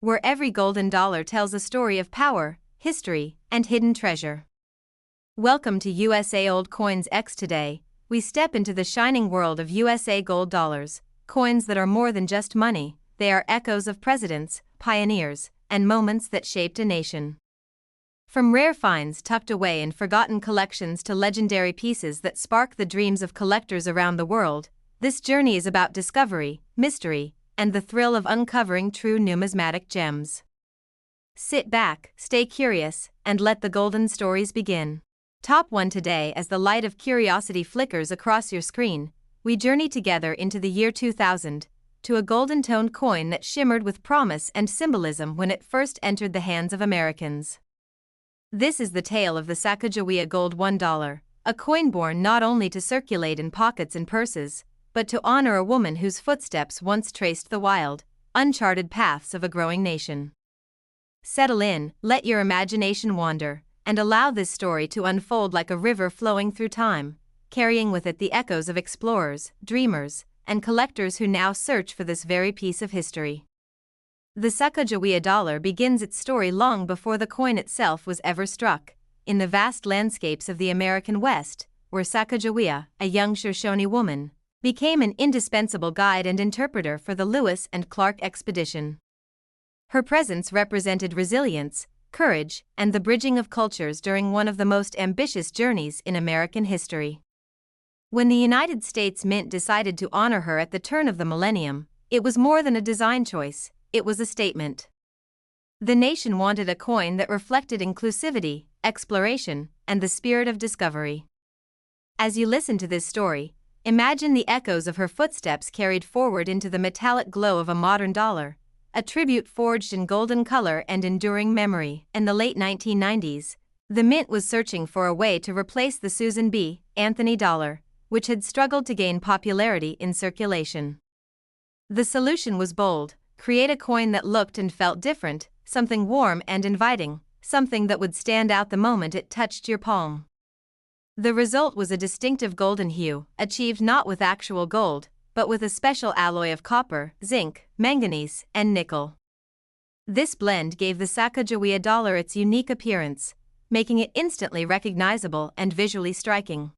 where every golden dollar tells a story of power, history, and hidden treasure. Welcome to USA Old coinsX. Today, we step into the shining world of USA gold dollars, coins that are more than just money. They are echoes of presidents, pioneers, and moments that shaped a nation. From rare finds tucked away in forgotten collections to legendary pieces that spark the dreams of collectors around the world, this journey is about discovery, mystery, and the thrill of uncovering true numismatic gems. Sit back, stay curious, and let the golden stories begin. Top 1 today. As the light of curiosity flickers across your screen, we journey together into the year 2000, to a golden-toned coin that shimmered with promise and symbolism when it first entered the hands of Americans. This is the tale of the Sacagawea Gold $1, a coin born not only to circulate in pockets and purses, but to honor a woman whose footsteps once traced the wild, uncharted paths of a growing nation. Settle in, let your imagination wander, and allow this story to unfold like a river flowing through time, carrying with it the echoes of explorers, dreamers, and collectors who now search for this very piece of history. The Sacagawea dollar begins its story long before the coin itself was ever struck, in the vast landscapes of the American West, where Sacagawea, a young Shoshone woman, became an indispensable guide and interpreter for the Lewis and Clark expedition. Her presence represented resilience, courage, and the bridging of cultures during one of the most ambitious journeys in American history. When the United States Mint decided to honor her at the turn of the millennium, it was more than a design choice, it was a statement. The nation wanted a coin that reflected inclusivity, exploration, and the spirit of discovery. As you listen to this story, imagine the echoes of her footsteps carried forward into the metallic glow of a modern dollar, a tribute forged in golden color and enduring memory. In the late 1990s, the Mint was searching for a way to replace the Susan B. Anthony dollar, which had struggled to gain popularity in circulation. The solution was bold: create a coin that looked and felt different, something warm and inviting, something that would stand out the moment it touched your palm. The result was a distinctive golden hue, achieved not with actual gold, but with a special alloy of copper, zinc, manganese, and nickel. This blend gave the Sacagawea dollar its unique appearance, making it instantly recognizable and visually striking.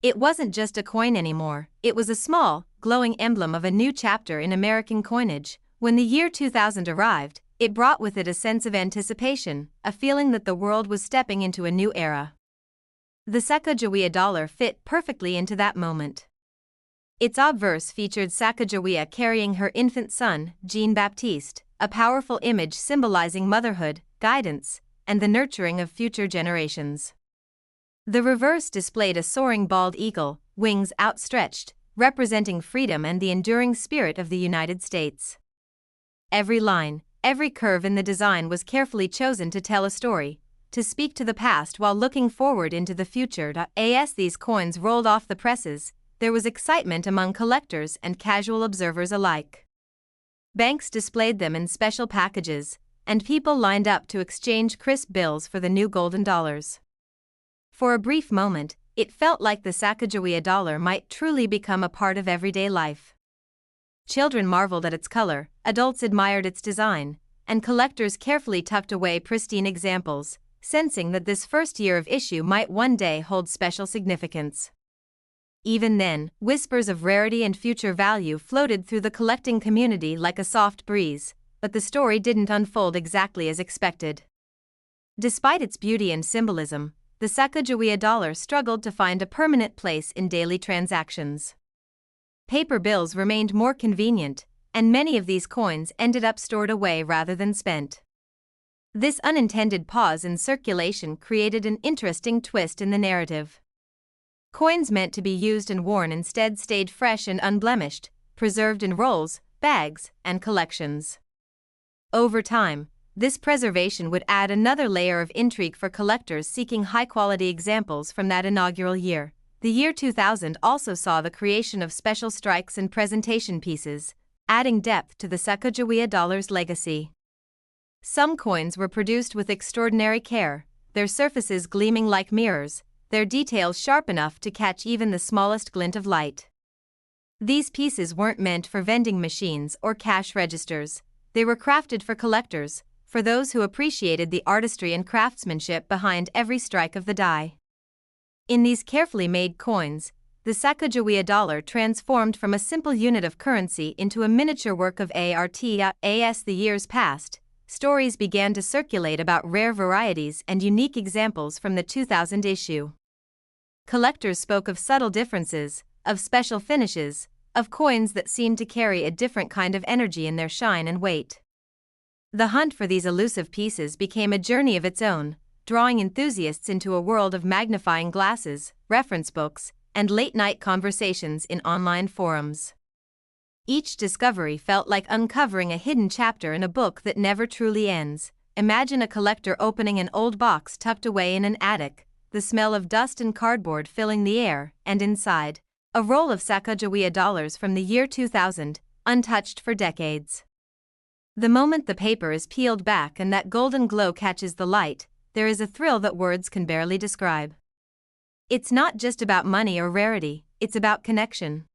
It wasn't just a coin anymore, it was a small, glowing emblem of a new chapter in American coinage. When the year 2000 arrived, it brought with it a sense of anticipation, a feeling that the world was stepping into a new era. The Sacagawea dollar fit perfectly into that moment. Its obverse featured Sacagawea carrying her infant son, Jean-Baptiste, a powerful image symbolizing motherhood, guidance, and the nurturing of future generations. The reverse displayed a soaring bald eagle, wings outstretched, representing freedom and the enduring spirit of the United States. Every line, every curve in the design was carefully chosen to tell a story, to speak to the past while looking forward into the future. As these coins rolled off the presses, there was excitement among collectors and casual observers alike. Banks displayed them in special packages, and people lined up to exchange crisp bills for the new golden dollars. For a brief moment, it felt like the Sacagawea dollar might truly become a part of everyday life. Children marveled at its color, adults admired its design, and collectors carefully tucked away pristine examples, sensing that this first year of issue might one day hold special significance. Even then, whispers of rarity and future value floated through the collecting community like a soft breeze, but the story didn't unfold exactly as expected. Despite its beauty and symbolism, the Sacagawea dollar struggled to find a permanent place in daily transactions. Paper bills remained more convenient, and many of these coins ended up stored away rather than spent. This unintended pause in circulation created an interesting twist in the narrative. Coins meant to be used and worn instead stayed fresh and unblemished, preserved in rolls, bags, and collections. Over time, this preservation would add another layer of intrigue for collectors seeking high-quality examples from that inaugural year. The year 2000 also saw the creation of special strikes and presentation pieces, adding depth to the Sacagawea dollar's legacy. Some coins were produced with extraordinary care, their surfaces gleaming like mirrors, their details sharp enough to catch even the smallest glint of light. These pieces weren't meant for vending machines or cash registers. they were crafted for collectors, for those who appreciated the artistry and craftsmanship behind every strike of the die. In these carefully made coins, the Sacagawea dollar transformed from a simple unit of currency into a miniature work of art. As the years passed, stories began to circulate about rare varieties and unique examples from the 2000 issue. Collectors spoke of subtle differences, of special finishes, of coins that seemed to carry a different kind of energy in their shine and weight. The hunt for these elusive pieces became a journey of its own, drawing enthusiasts into a world of magnifying glasses, reference books, and late-night conversations in online forums. Each discovery felt like uncovering a hidden chapter in a book that never truly ends. Imagine a collector opening an old box tucked away in an attic, the smell of dust and cardboard filling the air, and inside, a roll of Sacagawea dollars from the year 2000, untouched for decades. The moment the paper is peeled back and that golden glow catches the light, there is a thrill that words can barely describe. It's not just about money or rarity, it's about connection.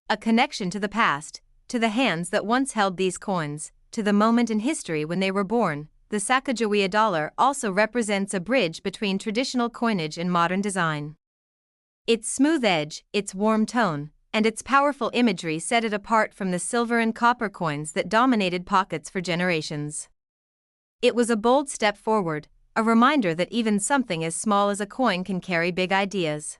A connection to the past, to the hands that once held these coins, to the moment in history when they were born. The Sacagawea dollar also represents a bridge between traditional coinage and modern design. Its smooth edge, its warm tone, and its powerful imagery set it apart from the silver and copper coins that dominated pockets for generations. It was a bold step forward, a reminder that even something as small as a coin can carry big ideas.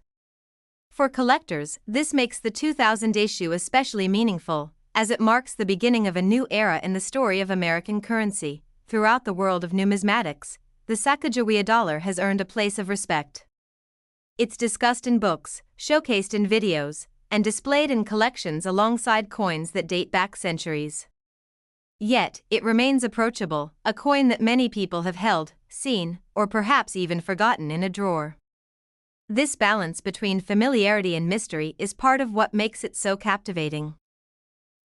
For collectors, this makes the 2000 issue especially meaningful, as it marks the beginning of a new era in the story of American currency. Throughout the world of numismatics, the Sacagawea dollar has earned a place of respect. It's discussed in books, showcased in videos, and displayed in collections alongside coins that date back centuries. Yet, it remains approachable, a coin that many people have held, seen, or perhaps even forgotten in a drawer. This balance between familiarity and mystery is part of what makes it so captivating.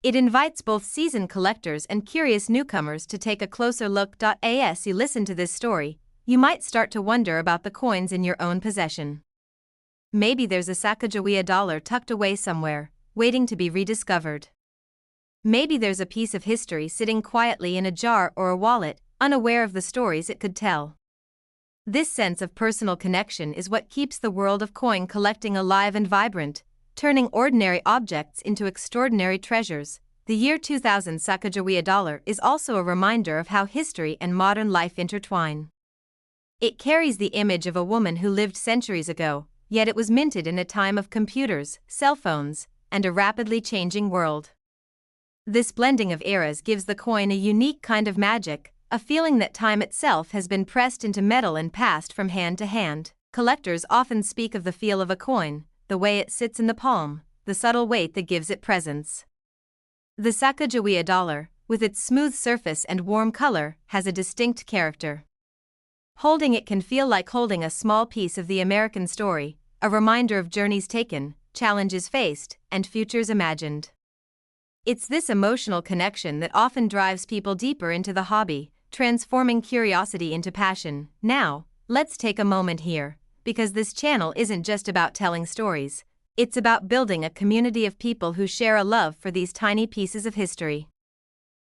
It invites both seasoned collectors and curious newcomers to take a closer look. As you listen to this story, you might start to wonder about the coins in your own possession. Maybe there's a Sacagawea dollar tucked away somewhere, waiting to be rediscovered. Maybe there's a piece of history sitting quietly in a jar or a wallet, unaware of the stories it could tell. This sense of personal connection is what keeps the world of coin collecting alive and vibrant, turning ordinary objects into extraordinary treasures. The year 2000 Sacagawea dollar is also a reminder of how history and modern life intertwine. It carries the image of a woman who lived centuries ago, yet it was minted in a time of computers, cell phones, and a rapidly changing world. This blending of eras gives the coin a unique kind of magic, a feeling that time itself has been pressed into metal and passed from hand to hand. Collectors often speak of the feel of a coin, the way it sits in the palm, the subtle weight that gives it presence. The Sacagawea dollar, with its smooth surface and warm color, has a distinct character. Holding it can feel like holding a small piece of the American story, a reminder of journeys taken, challenges faced, and futures imagined. It's this emotional connection that often drives people deeper into the hobby, transforming curiosity into passion. Now, let's take a moment here, because this channel isn't just about telling stories, it's about building a community of people who share a love for these tiny pieces of history.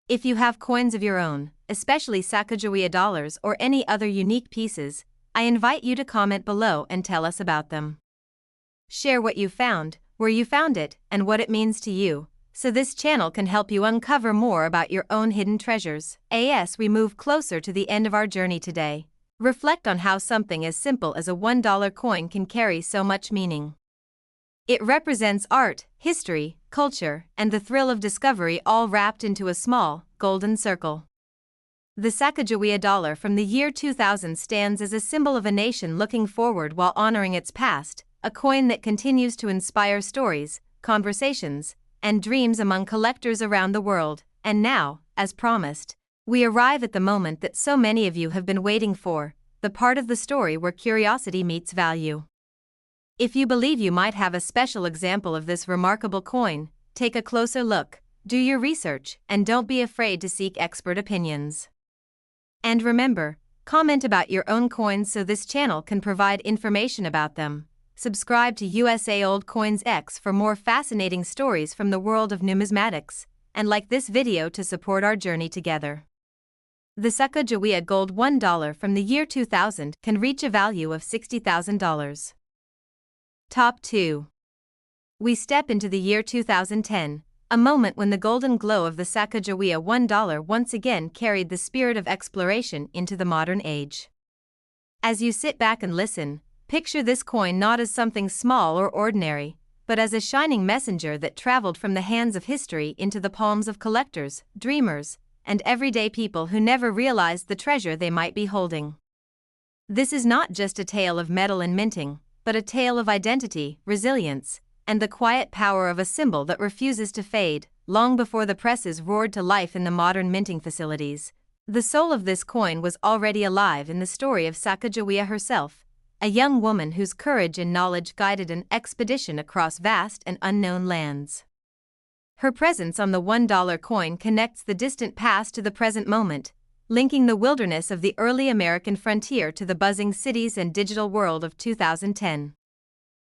If you have coins of your own, especially Sacagawea dollars or any other unique pieces, I invite you to comment below and tell us about them. Share what you found, where you found it, and what it means to you, so this channel can help you uncover more about your own hidden treasures. As we move closer to the end of our journey today, reflect on how something as simple as a $1 coin can carry so much meaning. It represents art, history, culture, and the thrill of discovery all wrapped into a small, golden circle. The Sacagawea dollar from the year 2000 stands as a symbol of a nation looking forward while honoring its past, a coin that continues to inspire stories, conversations, and dreams among collectors around the world. And now, as promised, we arrive at the moment that so many of you have been waiting for, the part of the story where curiosity meets value. If you believe you might have a special example of this remarkable coin, take a closer look, do your research, and don't be afraid to seek expert opinions. And remember, comment about your own coins so this channel can provide information about them. Subscribe to USA Old coinsX for more fascinating stories from the world of numismatics. and like this video to support our journey together. The Sacagawea gold $1 from the year 2000 can reach a value of $60,000. Top 2. We step into the year 2010, a moment when the golden glow of the Sacagawea $1 once again carried the spirit of exploration into the modern age. As you sit back and listen, picture this coin not as something small or ordinary, but as a shining messenger that traveled from the hands of history into the palms of collectors, dreamers, and everyday people who never realized the treasure they might be holding. This is not just a tale of metal and minting, but a tale of identity, resilience, and the quiet power of a symbol that refuses to fade. Long before the presses roared to life in the modern minting facilities, the soul of this coin was already alive in the story of Sacagawea herself, a young woman whose courage and knowledge guided an expedition across vast and unknown lands. Her presence on the $1 coin connects the distant past to the present moment, linking the wilderness of the early American frontier to the buzzing cities and digital world of 2010.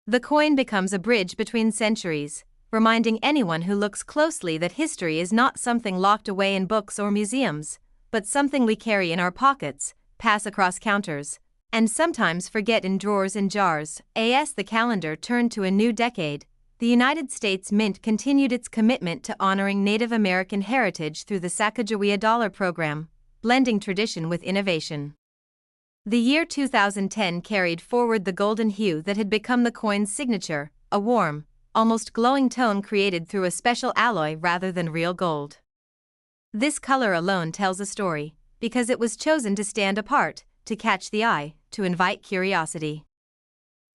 The coin becomes a bridge between centuries, reminding anyone who looks closely that history is not something locked away in books or museums, but something we carry in our pockets, pass across counters, and sometimes forget in drawers and jars. As the calendar turned to a new decade, the United States Mint continued its commitment to honoring Native American heritage through the Sacagawea Dollar program, blending tradition with innovation. The year 2010 carried forward the golden hue that had become the coin's signature, a warm, almost glowing tone created through a special alloy rather than real gold. This color alone tells a story, because it was chosen to stand apart, to catch the eye, to invite curiosity.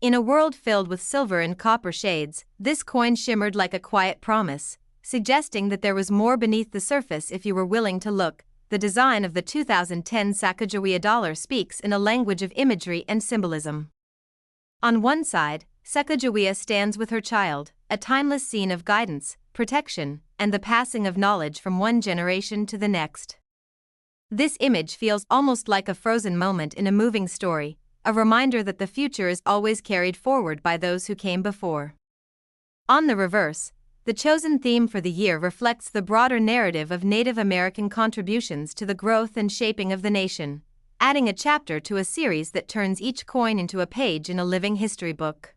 In a world filled with silver and copper shades, this coin shimmered like a quiet promise, suggesting that there was more beneath the surface if you were willing to look. The design of the 2010 Sacagawea dollar speaks in a language of imagery and symbolism. On one side, Sacagawea stands with her child, a timeless scene of guidance, protection, and the passing of knowledge from one generation to the next. This image feels almost like a frozen moment in a moving story, a reminder that the future is always carried forward by those who came before. On the reverse, the chosen theme for the year reflects the broader narrative of Native American contributions to the growth and shaping of the nation, adding a chapter to a series that turns each coin into a page in a living history book.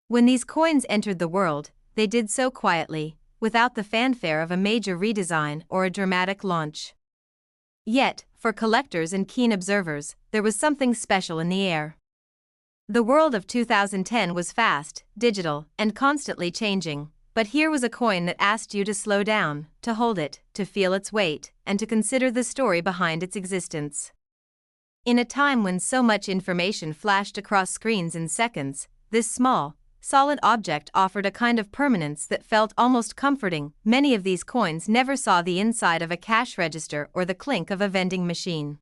When these coins entered the world, they did so quietly, without the fanfare of a major redesign or a dramatic launch. Yet, for collectors and keen observers, there was something special in the air. The world of 2010 was fast, digital, and constantly changing, but here was a coin that asked you to slow down, to hold it, to feel its weight, and to consider the story behind its existence. In a time when so much information flashed across screens in seconds, this small, solid object offered a kind of permanence that felt almost comforting. Many of these coins never saw the inside of a cash register or the clink of a vending machine.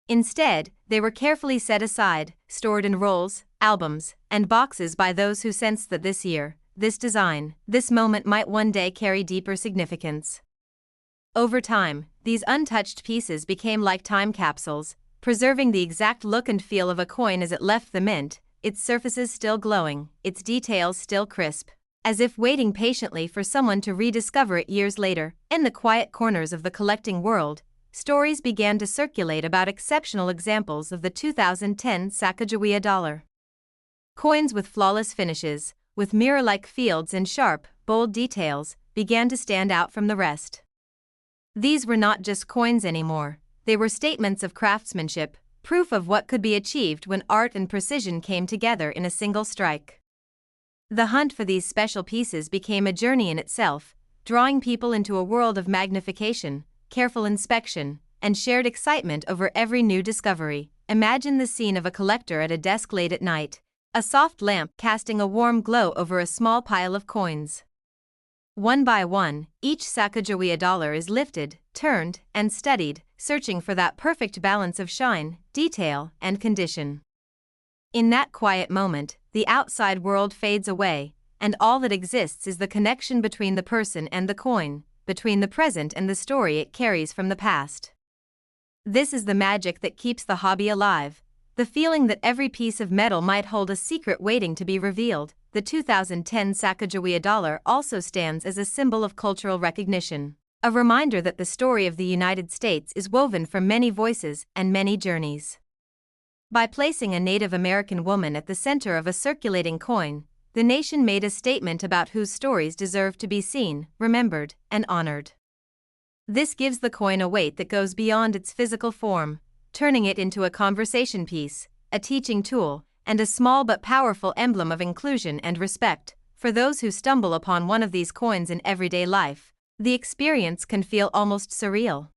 Instead, they were carefully set aside, stored in rolls, albums, and boxes by those who sensed that this year, this design, this moment might one day carry deeper significance. Over time, these untouched pieces became like time capsules, preserving the exact look and feel of a coin as it left the mint, its surfaces still glowing, its details still crisp, as if waiting patiently for someone to rediscover it years later. In the quiet corners of the collecting world, stories began to circulate about exceptional examples of the 2010 Sacagawea dollar. Coins with flawless finishes, with mirror-like fields and sharp, bold details, began to stand out from the rest. These were not just coins anymore, they were statements of craftsmanship, proof of what could be achieved when art and precision came together in a single strike. The hunt for these special pieces became a journey in itself, drawing people into a world of magnification, careful inspection, and shared excitement over every new discovery. Imagine the scene of a collector at a desk late at night, a soft lamp casting a warm glow over a small pile of coins. One by one, each Sacagawea dollar is lifted, turned, and studied, searching for that perfect balance of shine, detail, and condition. In that quiet moment, the outside world fades away, and all that exists is the connection between the person and the coin, between the present and the story it carries from the past. This is the magic that keeps the hobby alive, the feeling that every piece of metal might hold a secret waiting to be revealed. the 2010 Sacagawea dollar also stands as a symbol of cultural recognition, a reminder that the story of the United States is woven from many voices and many journeys. By placing a Native American woman at the center of a circulating coin, the nation made a statement about whose stories deserve to be seen, remembered, and honored. This gives the coin a weight that goes beyond its physical form, turning it into a conversation piece, a teaching tool, and a small but powerful emblem of inclusion and respect. For those who stumble upon one of these coins in everyday life, the experience can feel almost surreal.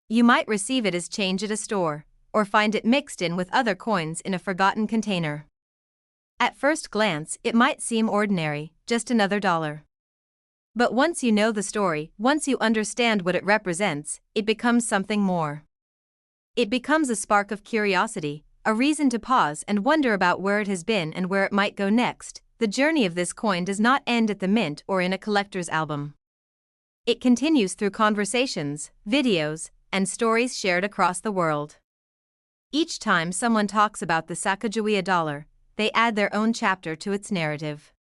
You might receive it as change at a store, or find it mixed in with other coins in a forgotten container. At first glance, it might seem ordinary, just another dollar. But once you know the story, once you understand what it represents, it becomes something more. It becomes a spark of curiosity, a reason to pause and wonder about where it has been and where it might go next. The journey of this coin does not end at the mint or in a collector's album. It continues through conversations, videos, and stories shared across the world. Each time someone talks about the Sacagawea dollar, they add their own chapter to its narrative.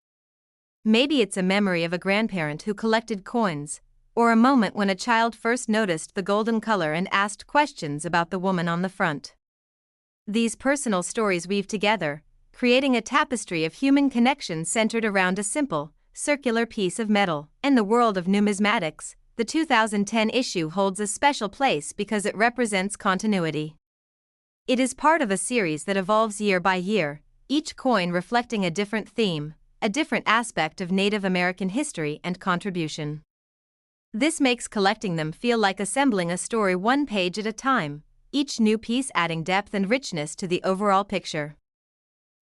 Maybe it's a memory of a grandparent who collected coins, or a moment when a child first noticed the golden color and asked questions about the woman on the front. These personal stories weave together, creating a tapestry of human connection centered around a simple, circular piece of metal. In the world of numismatics, the 2010 issue holds a special place because it represents continuity. It is part of a series that evolves year by year, each coin reflecting a different theme, a different aspect of Native American history and contribution. This makes collecting them feel like assembling a story one page at a time, each new piece adding depth and richness to the overall picture.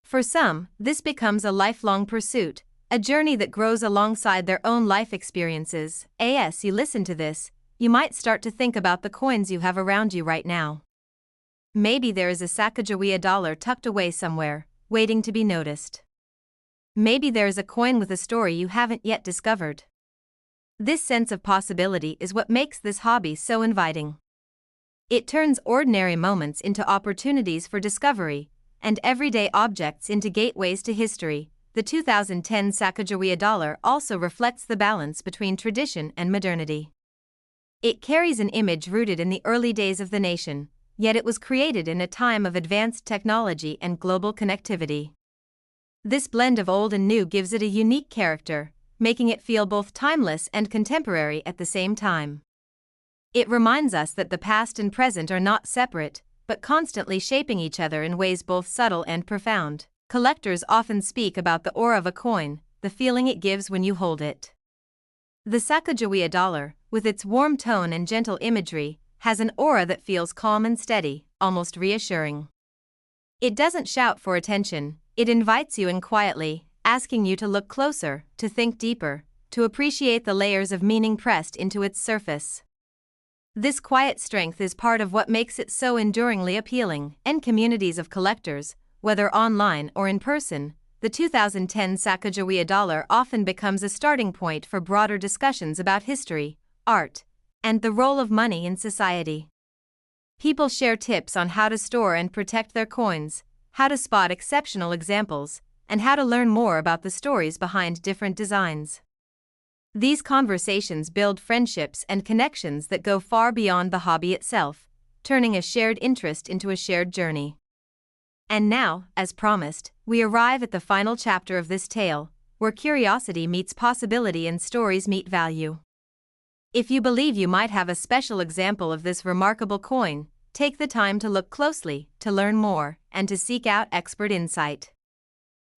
For some, this becomes a lifelong pursuit, a journey that grows alongside their own life experiences. As you listen to this, you might start to think about the coins you have around you right now. Maybe there is a Sacagawea dollar tucked away somewhere, waiting to be noticed. Maybe there is a coin with a story you haven't yet discovered. This sense of possibility is what makes this hobby so inviting. It turns ordinary moments into opportunities for discovery, and everyday objects into gateways to history. The 2010 Sacagawea dollar also reflects the balance between tradition and modernity. It carries an image rooted in the early days of the nation, yet it was created in a time of advanced technology and global connectivity. This blend of old and new gives it a unique character, making it feel both timeless and contemporary at the same time. It reminds us that the past and present are not separate, but constantly shaping each other in ways both subtle and profound. Collectors often speak about the aura of a coin, the feeling it gives when you hold it. The Sacagawea dollar, with its warm tone and gentle imagery, has an aura that feels calm and steady, almost reassuring. It doesn't shout for attention, it invites you in quietly, asking you to look closer, to think deeper, to appreciate the layers of meaning pressed into its surface. This quiet strength is part of what makes it so enduringly appealing. In communities of collectors, whether online or in person, the 2010 Sacagawea dollar often becomes a starting point for broader discussions about history, art, and the role of money in society. People share tips on how to store and protect their coins, how to spot exceptional examples, and how to learn more about the stories behind different designs. These conversations build friendships and connections that go far beyond the hobby itself, turning a shared interest into a shared journey. And now, as promised, we arrive at the final chapter of this tale, where curiosity meets possibility and stories meet value. If you believe you might have a special example of this remarkable coin, take the time to look closely, to learn more, and to seek out expert insight.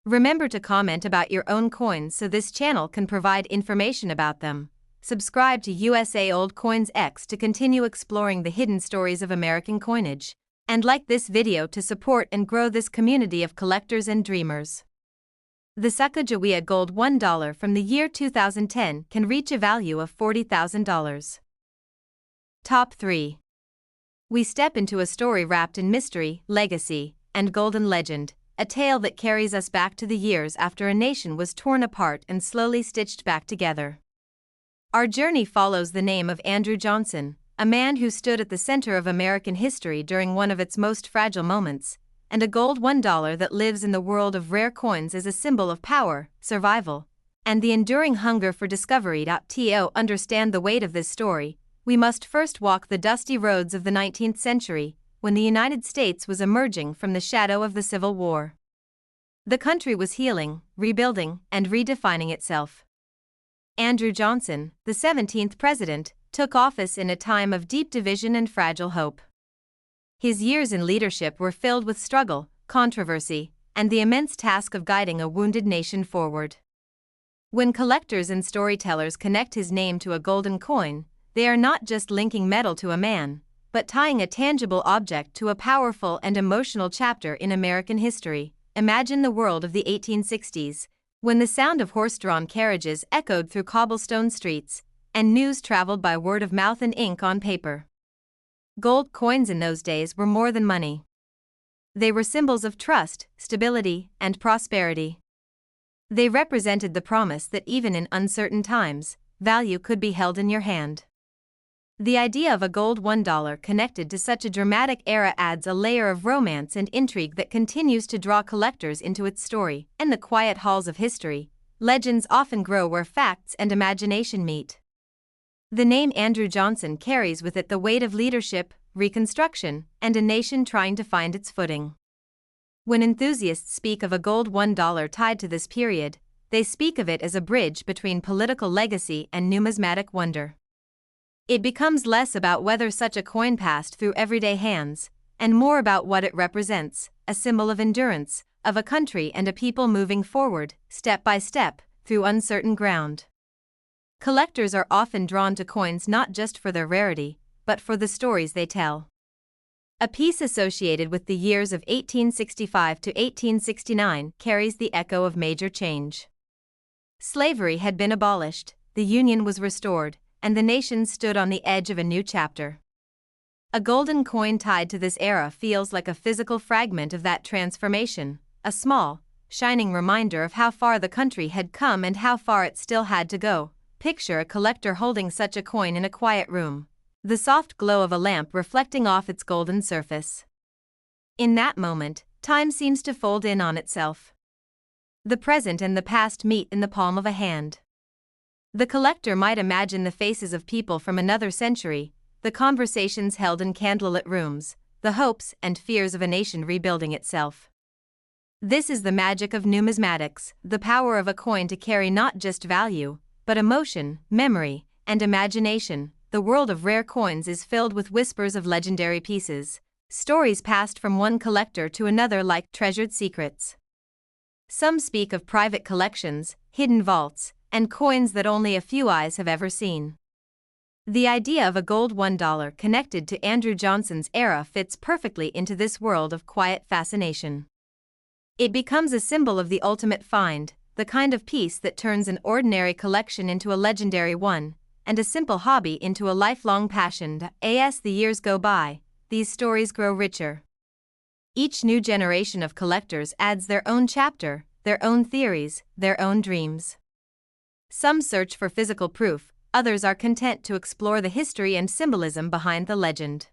Remember to comment about your own coins so this channel can provide information about them. Subscribe to USA Old coinsX to continue exploring the hidden stories of American coinage, and like this video to support and grow this community of collectors and dreamers. The Sacagawea gold $1 from the year 2010 can reach a value of $40,000. Top 3. We step into a story wrapped in mystery, legacy, and golden legend, a tale that carries us back to the years after a nation was torn apart and slowly stitched back together. Our journey follows the name of Andrew Johnson, a man who stood at the center of American history during one of its most fragile moments, and a gold $1 that lives in the world of rare coins is a symbol of power, survival, and the enduring hunger for discovery. To understand the weight of this story, we must first walk the dusty roads of the 19th century, when the United States was emerging from the shadow of the Civil War. The country was healing, rebuilding, and redefining itself. Andrew Johnson, the 17th president, took office in a time of deep division and fragile hope. His years in leadership were filled with struggle, controversy, and the immense task of guiding a wounded nation forward. When collectors and storytellers connect his name to a golden coin, they are not just linking metal to a man, but tying a tangible object to a powerful and emotional chapter in American history. Imagine the world of the 1860s, when the sound of horse-drawn carriages echoed through cobblestone streets, and news traveled by word of mouth and ink on paper. Gold coins in those days were more than money. They were symbols of trust, stability, and prosperity. They represented the promise that even in uncertain times, value could be held in your hand. The idea of a gold $1 connected to such a dramatic era adds a layer of romance and intrigue that continues to draw collectors into its story. In the quiet halls of history, legends often grow where facts and imagination meet. The name Andrew Johnson carries with it the weight of leadership, reconstruction, and a nation trying to find its footing. When enthusiasts speak of a gold $1 tied to this period, they speak of it as a bridge between political legacy and numismatic wonder. It becomes less about whether such a coin passed through everyday hands, and more about what it represents, a symbol of endurance, of a country and a people moving forward, step by step, through uncertain ground. Collectors are often drawn to coins not just for their rarity, but for the stories they tell. A piece associated with the years of 1865 to 1869 carries the echo of major change. Slavery had been abolished, the Union was restored, and the nation stood on the edge of a new chapter. A golden coin tied to this era feels like a physical fragment of that transformation, a small, shining reminder of how far the country had come and how far it still had to go. Picture a collector holding such a coin in a quiet room, the soft glow of a lamp reflecting off its golden surface. In that moment, time seems to fold in on itself. The present and the past meet in the palm of a hand. The collector might imagine the faces of people from another century, the conversations held in candlelit rooms, the hopes and fears of a nation rebuilding itself. This is the magic of numismatics, the power of a coin to carry not just value, but emotion, memory, and imagination. The world of rare coins is filled with whispers of legendary pieces, stories passed from one collector to another like treasured secrets. Some speak of private collections, hidden vaults, and coins that only a few eyes have ever seen. The idea of a gold $1 connected to Andrew Johnson's era fits perfectly into this world of quiet fascination. It becomes a symbol of the ultimate find, the kind of piece that turns an ordinary collection into a legendary one, and a simple hobby into a lifelong passion. As the years go by, these stories grow richer. Each new generation of collectors adds their own chapter, their own theories, their own dreams. Some search for physical proof, others are content to explore the history and symbolism behind the legend.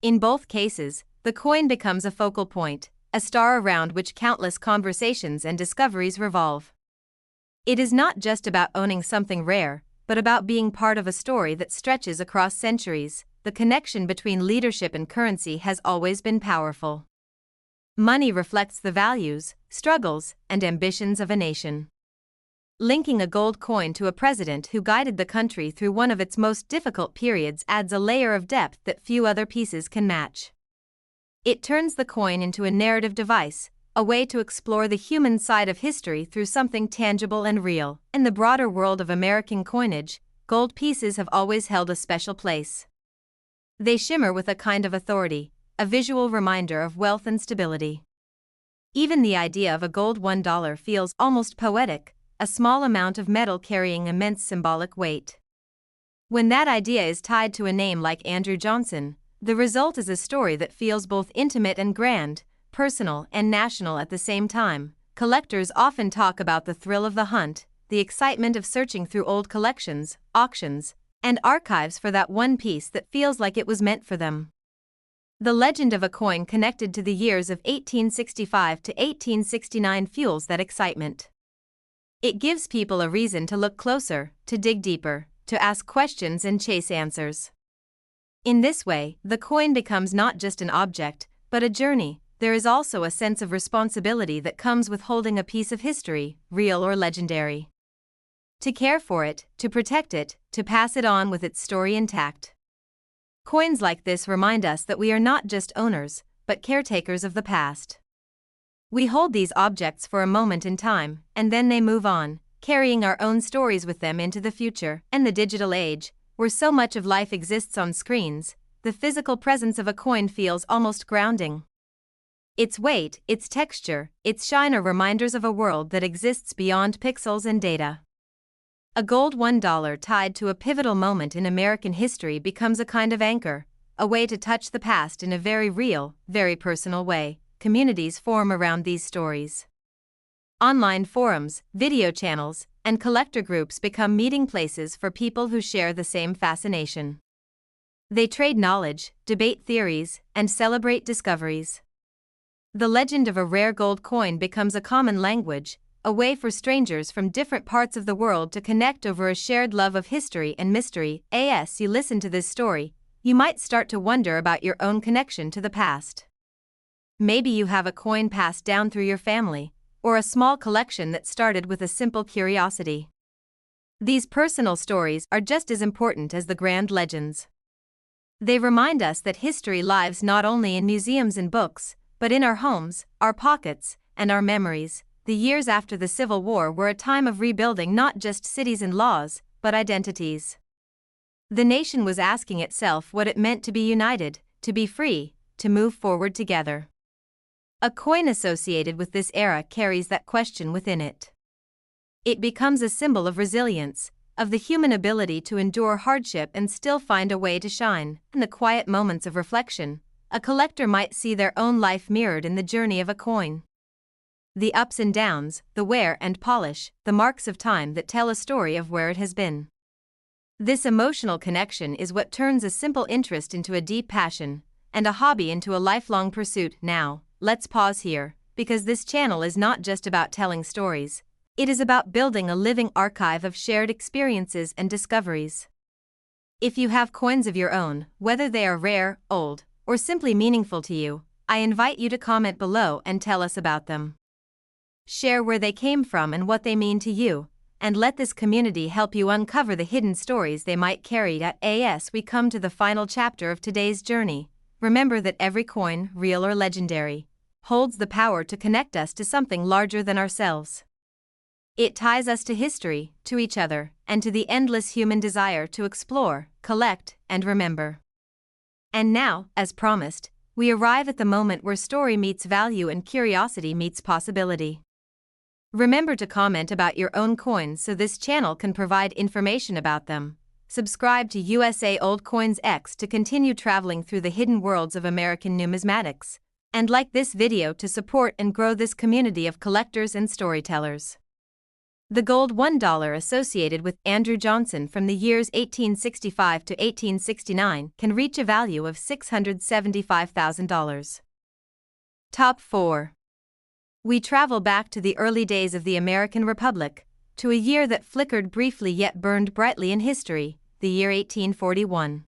In both cases, the coin becomes a focal point, a star around which countless conversations and discoveries revolve. It is not just about owning something rare, but about being part of a story that stretches across centuries. The connection between leadership and currency has always been powerful. Money reflects the values, struggles, and ambitions of a nation. Linking a gold coin to a president who guided the country through one of its most difficult periods adds a layer of depth that few other pieces can match. It turns the coin into a narrative device, a way to explore the human side of history through something tangible and real. In the broader world of American coinage, gold pieces have always held a special place. They shimmer with a kind of authority, a visual reminder of wealth and stability. Even the idea of a gold $1 feels almost poetic, a small amount of metal carrying immense symbolic weight. When that idea is tied to a name like Andrew Johnson, the result is a story that feels both intimate and grand, personal and national at the same time. Collectors often talk about the thrill of the hunt, the excitement of searching through old collections, auctions, and archives for that one piece that feels like it was meant for them. The legend of a coin connected to the years of 1865 to 1869 fuels that excitement. It gives people a reason to look closer, to dig deeper, to ask questions and chase answers. In this way, the coin becomes not just an object, but a journey. There is also a sense of responsibility that comes with holding a piece of history, real or legendary. To care for it, to protect it, to pass it on with its story intact. Coins like this remind us that we are not just owners, but caretakers of the past. We hold these objects for a moment in time, and then they move on, carrying our own stories with them into the future. And the digital age, where so much of life exists on screens, the physical presence of a coin feels almost grounding. Its weight, its texture, its shine are reminders of a world that exists beyond pixels and data. A gold $1 tied to a pivotal moment in American history becomes a kind of anchor, a way to touch the past in a very real, very personal way. Communities form around these stories. Online forums, video channels, and collector groups become meeting places for people who share the same fascination. They trade knowledge, debate theories, and celebrate discoveries. The legend of a rare gold coin becomes a common language, a way for strangers from different parts of the world to connect over a shared love of history and mystery. As you listen to this story, you might start to wonder about your own connection to the past. Maybe you have a coin passed down through your family, or a small collection that started with a simple curiosity. These personal stories are just as important as the grand legends. They remind us that history lives not only in museums and books, but in our homes, our pockets, and our memories. The years after the Civil War were a time of rebuilding not just cities and laws, but identities. The nation was asking itself what it meant to be united, to be free, to move forward together. A coin associated with this era carries that question within it. It becomes a symbol of resilience, of the human ability to endure hardship and still find a way to shine. In the quiet moments of reflection, a collector might see their own life mirrored in the journey of a coin. The ups and downs, the wear and polish, the marks of time that tell a story of where it has been. This emotional connection is what turns a simple interest into a deep passion, and a hobby into a lifelong pursuit. Now, let's pause here, because this channel is not just about telling stories. It is about building a living archive of shared experiences and discoveries. If you have coins of your own, whether they are rare, old, or simply meaningful to you, I invite you to comment below and tell us about them. Share where they came from and what they mean to you, and let this community help you uncover the hidden stories they might carry. As we come to the final chapter of today's journey, remember that every coin, real or legendary, holds the power to connect us to something larger than ourselves. It ties us to history, to each other, and to the endless human desire to explore, collect, and remember. And now, as promised, we arrive at the moment where story meets value and curiosity meets possibility. Remember to comment about your own coins so this channel can provide information about them. Subscribe to USA Old coinsX to continue traveling through the hidden worlds of American numismatics. And like this video to support and grow this community of collectors and storytellers. The gold $1 associated with Andrew Johnson from the years 1865 to 1869 can reach a value of $675,000. Top 4. We travel back to the early days of the American Republic, to a year that flickered briefly yet burned brightly in history, the year 1841.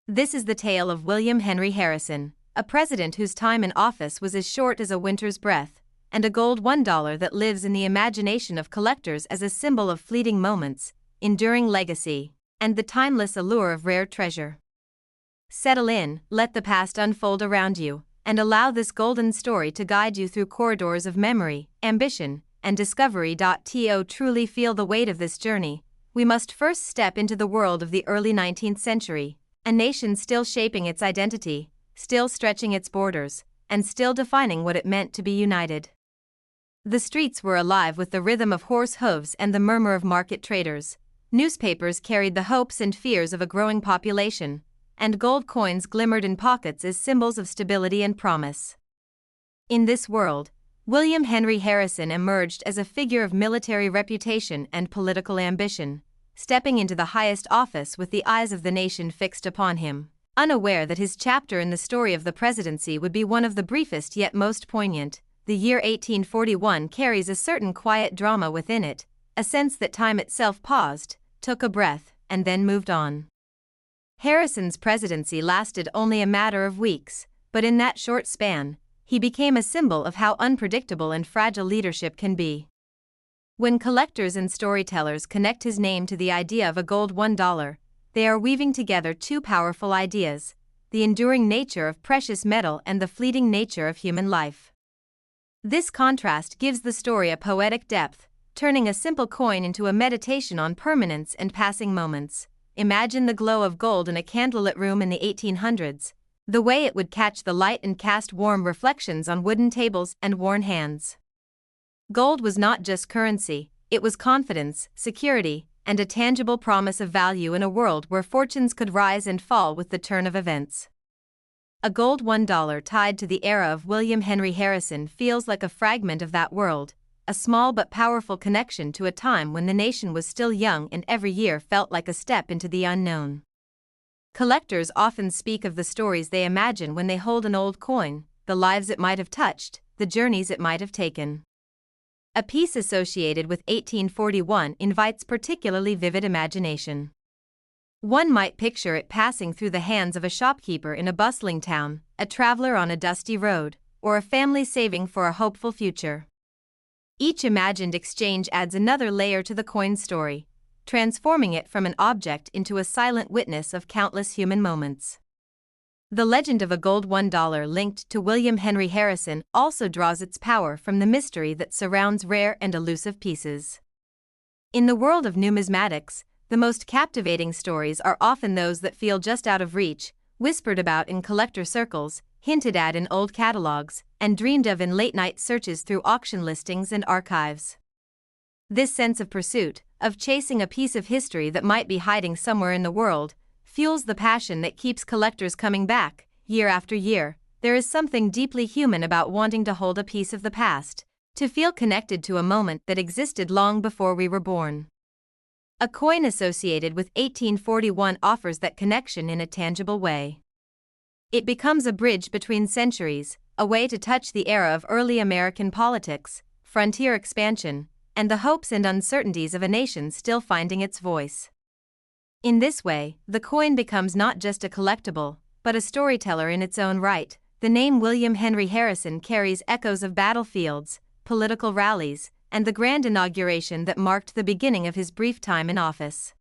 This is the tale of William Henry Harrison, a president whose time in office was as short as a winter's breath, and a gold $1 that lives in the imagination of collectors as a symbol of fleeting moments, enduring legacy, and the timeless allure of rare treasure. Settle in, let the past unfold around you, and allow this golden story to guide you through corridors of memory, ambition, and discovery. To truly feel the weight of this journey, we must first step into the world of the early 19th century, a nation still shaping its identity, still stretching its borders, and still defining what it meant to be united. The streets were alive with the rhythm of horse hooves and the murmur of market traders. Newspapers carried the hopes and fears of a growing population, and gold coins glimmered in pockets as symbols of stability and promise. In this world, William Henry Harrison emerged as a figure of military reputation and political ambition, stepping into the highest office with the eyes of the nation fixed upon him. unaware that his chapter in the story of the presidency would be one of the briefest yet most poignant. The year 1841 carries a certain quiet drama within it, a sense that time itself paused, took a breath, and then moved on. Harrison's presidency lasted only a matter of weeks, but in that short span, he became a symbol of how unpredictable and fragile leadership can be. When collectors and storytellers connect his name to the idea of a gold $1, they are weaving together two powerful ideas: the enduring nature of precious metal and the fleeting nature of human life. This contrast gives the story a poetic depth, turning a simple coin into a meditation on permanence and passing moments. Imagine the glow of gold in a candlelit room in the 1800s, the way it would catch the light and cast warm reflections on wooden tables and worn hands. Gold was not just currency, it was confidence, security, and a tangible promise of value in a world where fortunes could rise and fall with the turn of events. A gold $1 tied to the era of William Henry Harrison feels like a fragment of that world, a small but powerful connection to a time when the nation was still young and every year felt like a step into the unknown. Collectors often speak of the stories they imagine when they hold an old coin, the lives it might have touched, the journeys it might have taken. A piece associated with 1841 invites particularly vivid imagination. One might picture it passing through the hands of a shopkeeper in a bustling town, a traveler on a dusty road, or a family saving for a hopeful future. Each imagined exchange adds another layer to the coin's story, transforming it from an object into a silent witness of countless human moments. The legend of a gold $1 linked to William Henry Harrison also draws its power from the mystery that surrounds rare and elusive pieces. In the world of numismatics, the most captivating stories are often those that feel just out of reach, whispered about in collector circles, hinted at in old catalogs, and dreamed of in late-night searches through auction listings and archives. This sense of pursuit, of chasing a piece of history that might be hiding somewhere in the world, fuels the passion that keeps collectors coming back, year after year. There is something deeply human about wanting to hold a piece of the past, to feel connected to a moment that existed long before we were born. A coin associated with 1841 offers that connection in a tangible way. It becomes a bridge between centuries, a way to touch the era of early American politics, frontier expansion, and the hopes and uncertainties of a nation still finding its voice. In this way, the coin becomes not just a collectible, but a storyteller in its own right. The name William Henry Harrison carries echoes of battlefields, political rallies, and the grand inauguration that marked the beginning of his brief time in office.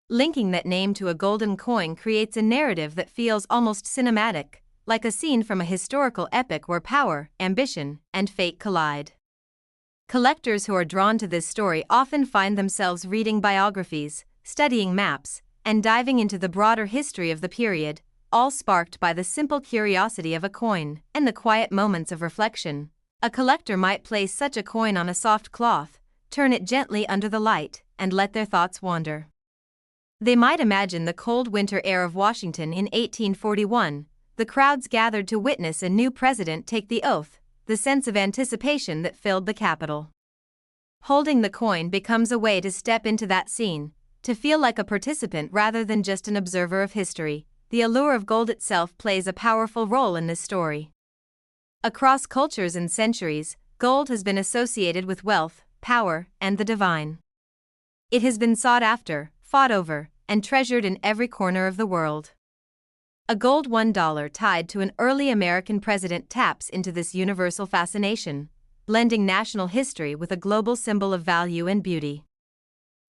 Linking that name to a golden coin creates a narrative that feels almost cinematic, like a scene from a historical epic where power, ambition, and fate collide. Collectors who are drawn to this story often find themselves reading biographies, studying maps, and diving into the broader history of the period, all sparked by the simple curiosity of a coin and the quiet moments of reflection. A collector might place such a coin on a soft cloth, turn it gently under the light, and let their thoughts wander. They might imagine the cold winter air of Washington in 1841, the crowds gathered to witness a new president take the oath, the sense of anticipation that filled the Capitol. Holding the coin becomes a way to step into that scene, to feel like a participant rather than just an observer of history. The allure of gold itself plays a powerful role in this story. Across cultures and centuries, gold has been associated with wealth, power, and the divine. It has been sought after, fought over, and treasured in every corner of the world. A gold $1 tied to an early American president taps into this universal fascination, blending national history with a global symbol of value and beauty.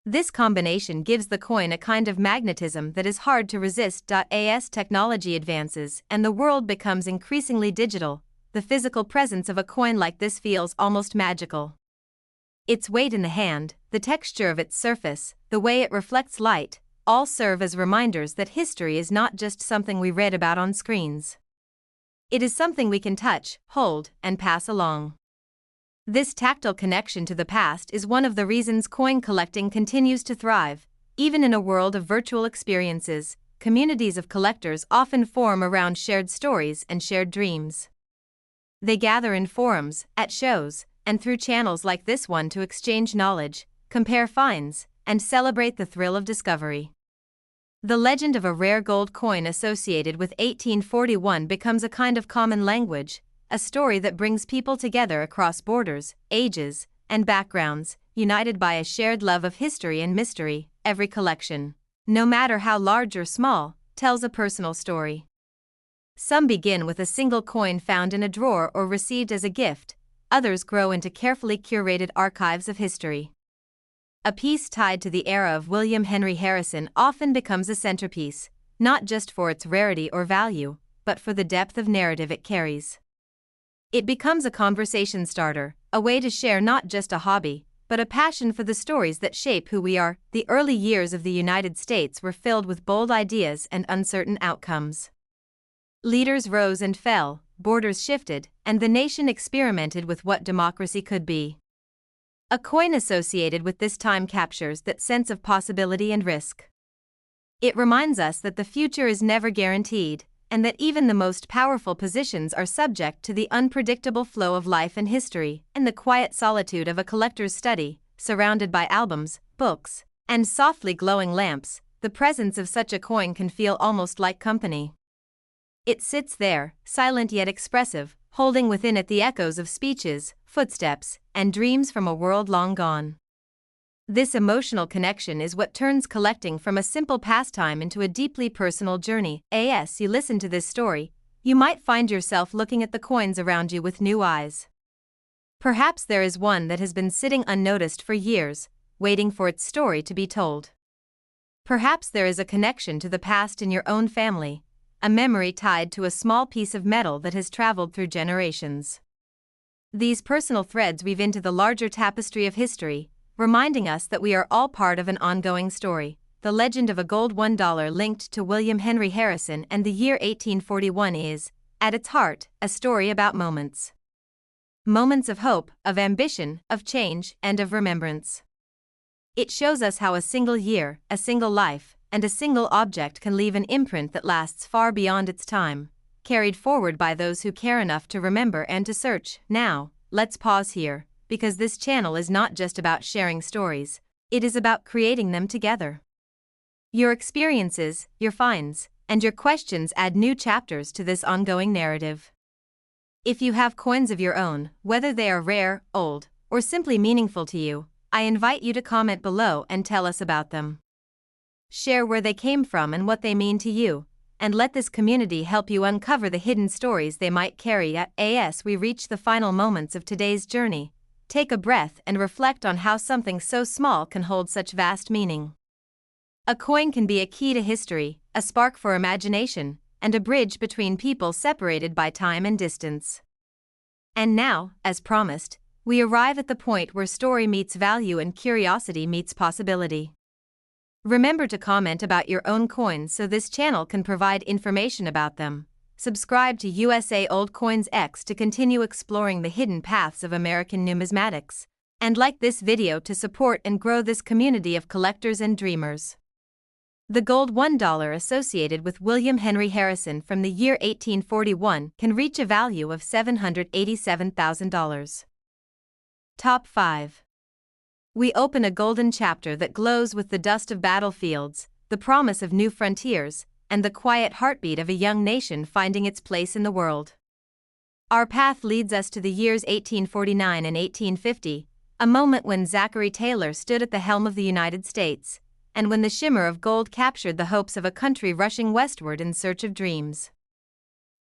This combination gives the coin a kind of magnetism that is hard to resist. As technology advances and the world becomes increasingly digital, the physical presence of a coin like this feels almost magical. Its weight in the hand, the texture of its surface, the way it reflects light, all serve as reminders that history is not just something we read about on screens. It is something we can touch, hold, and pass along. This tactile connection to the past is one of the reasons coin collecting continues to thrive. Even in a world of virtual experiences, communities of collectors often form around shared stories and shared dreams. They gather in forums, at shows, and through channels like this one to exchange knowledge, compare finds, and celebrate the thrill of discovery. The legend of a rare gold coin associated with 1841 becomes a kind of common language, a story that brings people together across borders, ages, and backgrounds, united by a shared love of history and mystery. Every collection, no matter how large or small, tells a personal story. Some begin with a single coin found in a drawer or received as a gift, others grow into carefully curated archives of history. A piece tied to the era of William Henry Harrison often becomes a centerpiece, not just for its rarity or value, but for the depth of narrative it carries. It becomes a conversation starter, a way to share not just a hobby, but a passion for the stories that shape who we are. The early years of the United States were filled with bold ideas and uncertain outcomes. Leaders rose and fell, borders shifted, and the nation experimented with what democracy could be. A coin associated with this time captures that sense of possibility and risk. It reminds us that the future is never guaranteed, and that even the most powerful positions are subject to the unpredictable flow of life and history. In the quiet solitude of a collector's study, surrounded by albums, books, and softly glowing lamps, the presence of such a coin can feel almost like company. It sits there, silent yet expressive, holding within it the echoes of speeches, footsteps, and dreams from a world long gone. This emotional connection is what turns collecting from a simple pastime into a deeply personal journey. As you listen to this story, you might find yourself looking at the coins around you with new eyes. Perhaps there is one that has been sitting unnoticed for years, waiting for its story to be told. Perhaps there is a connection to the past in your own family, a memory tied to a small piece of metal that has traveled through generations. These personal threads weave into the larger tapestry of history, reminding us that we are all part of an ongoing story. The legend of a gold $1 linked to William Henry Harrison and the year 1841 is, at its heart, a story about moments. Moments of hope, of ambition, of change, and of remembrance. It shows us how a single year, a single life, and a single object can leave an imprint that lasts far beyond its time, carried forward by those who care enough to remember and to search. Now, let's pause here, because this channel is not just about sharing stories, it is about creating them together. Your experiences, your finds, and your questions add new chapters to this ongoing narrative. If you have coins of your own, whether they are rare, old, or simply meaningful to you, I invite you to comment below and tell us about them. Share where they came from and what they mean to you, and let this community help you uncover the hidden stories they might carry. As we reach the final moments of today's journey, take a breath and reflect on how something so small can hold such vast meaning. A coin can be a key to history, a spark for imagination, and a bridge between people separated by time and distance. And now, as promised, we arrive at the point where story meets value and curiosity meets possibility. Remember to comment about your own coins so this channel can provide information about them. Subscribe to USA Old coinsX to continue exploring the hidden paths of American numismatics, and like this video to support and grow this community of collectors and dreamers. The gold $1 associated with William Henry Harrison from the year 1841 can reach a value of $787,000. Top 5. We open a golden chapter that glows with the dust of battlefields, the promise of new frontiers, and the quiet heartbeat of a young nation finding its place in the world. Our path leads us to the years 1849 and 1850, a moment when Zachary Taylor stood at the helm of the United States, and when the shimmer of gold captured the hopes of a country rushing westward in search of dreams.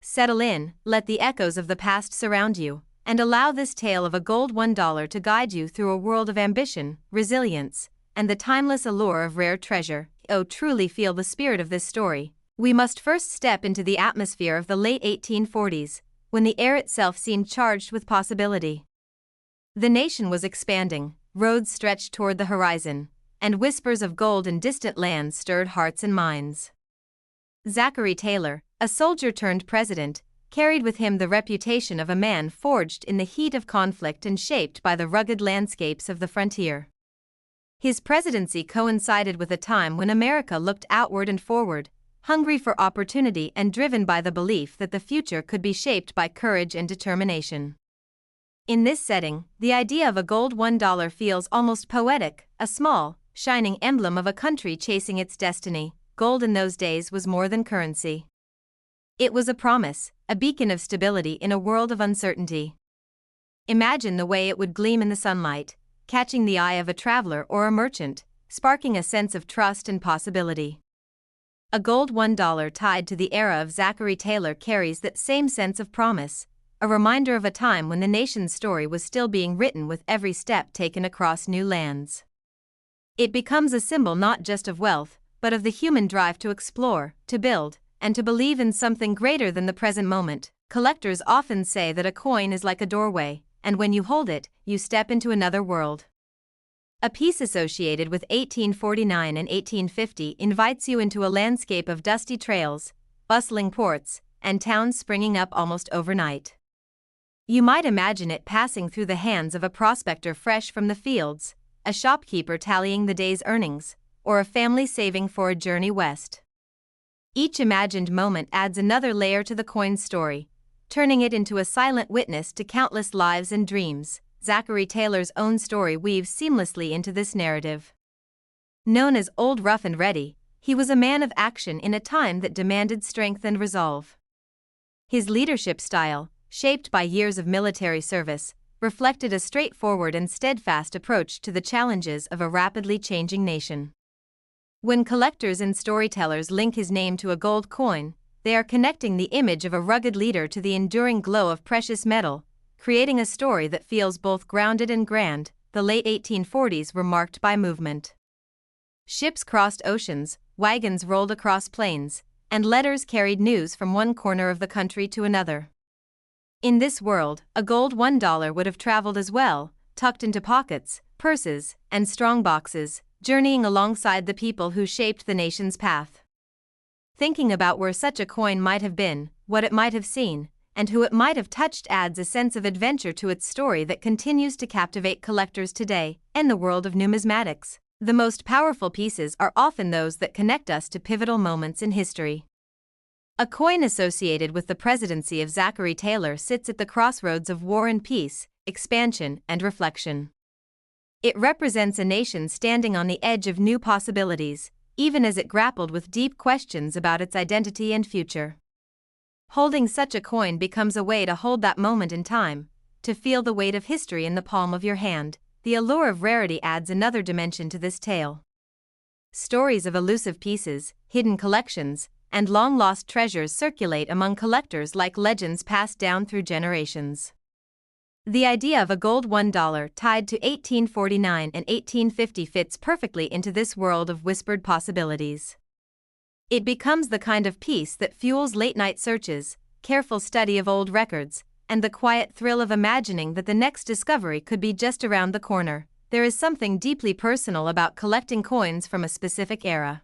Settle in, let the echoes of the past surround you, and allow this tale of a gold $1 to guide you through a world of ambition, resilience, and the timeless allure of rare treasure. Oh, truly feel the spirit of this story. We must first step into the atmosphere of the late 1840s, when the air itself seemed charged with possibility. The nation was expanding, roads stretched toward the horizon, and whispers of gold in distant lands stirred hearts and minds. Zachary Taylor, a soldier turned president, carried with him the reputation of a man forged in the heat of conflict and shaped by the rugged landscapes of the frontier. His presidency coincided with a time when America looked outward and forward, hungry for opportunity and driven by the belief that the future could be shaped by courage and determination. In this setting, the idea of a gold $1 feels almost poetic, a small, shining emblem of a country chasing its destiny. gold in those days was more than currency. It was a promise, a beacon of stability in a world of uncertainty. Imagine the way it would gleam in the sunlight, catching the eye of a traveler or a merchant, sparking a sense of trust and possibility. A gold $1 tied to the era of Zachary Taylor carries that same sense of promise, a reminder of a time when the nation's story was still being written with every step taken across new lands. It becomes a symbol not just of wealth, but of the human drive to explore, to build, and to believe in something greater than the present moment. Collectors often say that a coin is like a doorway, and when you hold it, you step into another world. A piece associated with 1849 and 1850 invites you into a landscape of dusty trails, bustling ports, and towns springing up almost overnight. You might imagine it passing through the hands of a prospector fresh from the fields, a shopkeeper tallying the day's earnings, or a family saving for a journey west. Each imagined moment adds another layer to the coin's story, turning it into a silent witness to countless lives and dreams. Zachary Taylor's own story weaves seamlessly into this narrative. Known as Old Rough and Ready, he was a man of action in a time that demanded strength and resolve. His leadership style, shaped by years of military service, reflected a straightforward and steadfast approach to the challenges of a rapidly changing nation. When collectors and storytellers link his name to a gold coin, they are connecting the image of a rugged leader to the enduring glow of precious metal, creating a story that feels both grounded and grand. The late 1840s were marked by movement. Ships crossed oceans, wagons rolled across plains, and letters carried news from one corner of the country to another. In this world, a gold $1 would have traveled as well, tucked into pockets, purses, and strong boxes, journeying alongside the people who shaped the nation's path. Thinking about where such a coin might have been, what it might have seen, and who it might have touched adds a sense of adventure to its story that continues to captivate collectors today. In the world of numismatics, the most powerful pieces are often those that connect us to pivotal moments in history. A coin associated with the presidency of Zachary Taylor sits at the crossroads of war and peace, expansion and reflection. It represents a nation standing on the edge of new possibilities, even as it grappled with deep questions about its identity and future. Holding such a coin becomes a way to hold that moment in time, to feel the weight of history in the palm of your hand. The allure of rarity adds another dimension to this tale. Stories of elusive pieces, hidden collections, and long-lost treasures circulate among collectors like legends passed down through generations. The idea of a gold $1 tied to 1849 and 1850 fits perfectly into this world of whispered possibilities. It becomes the kind of piece that fuels late-night searches, careful study of old records, and the quiet thrill of imagining that the next discovery could be just around the corner. There is something deeply personal about collecting coins from a specific era.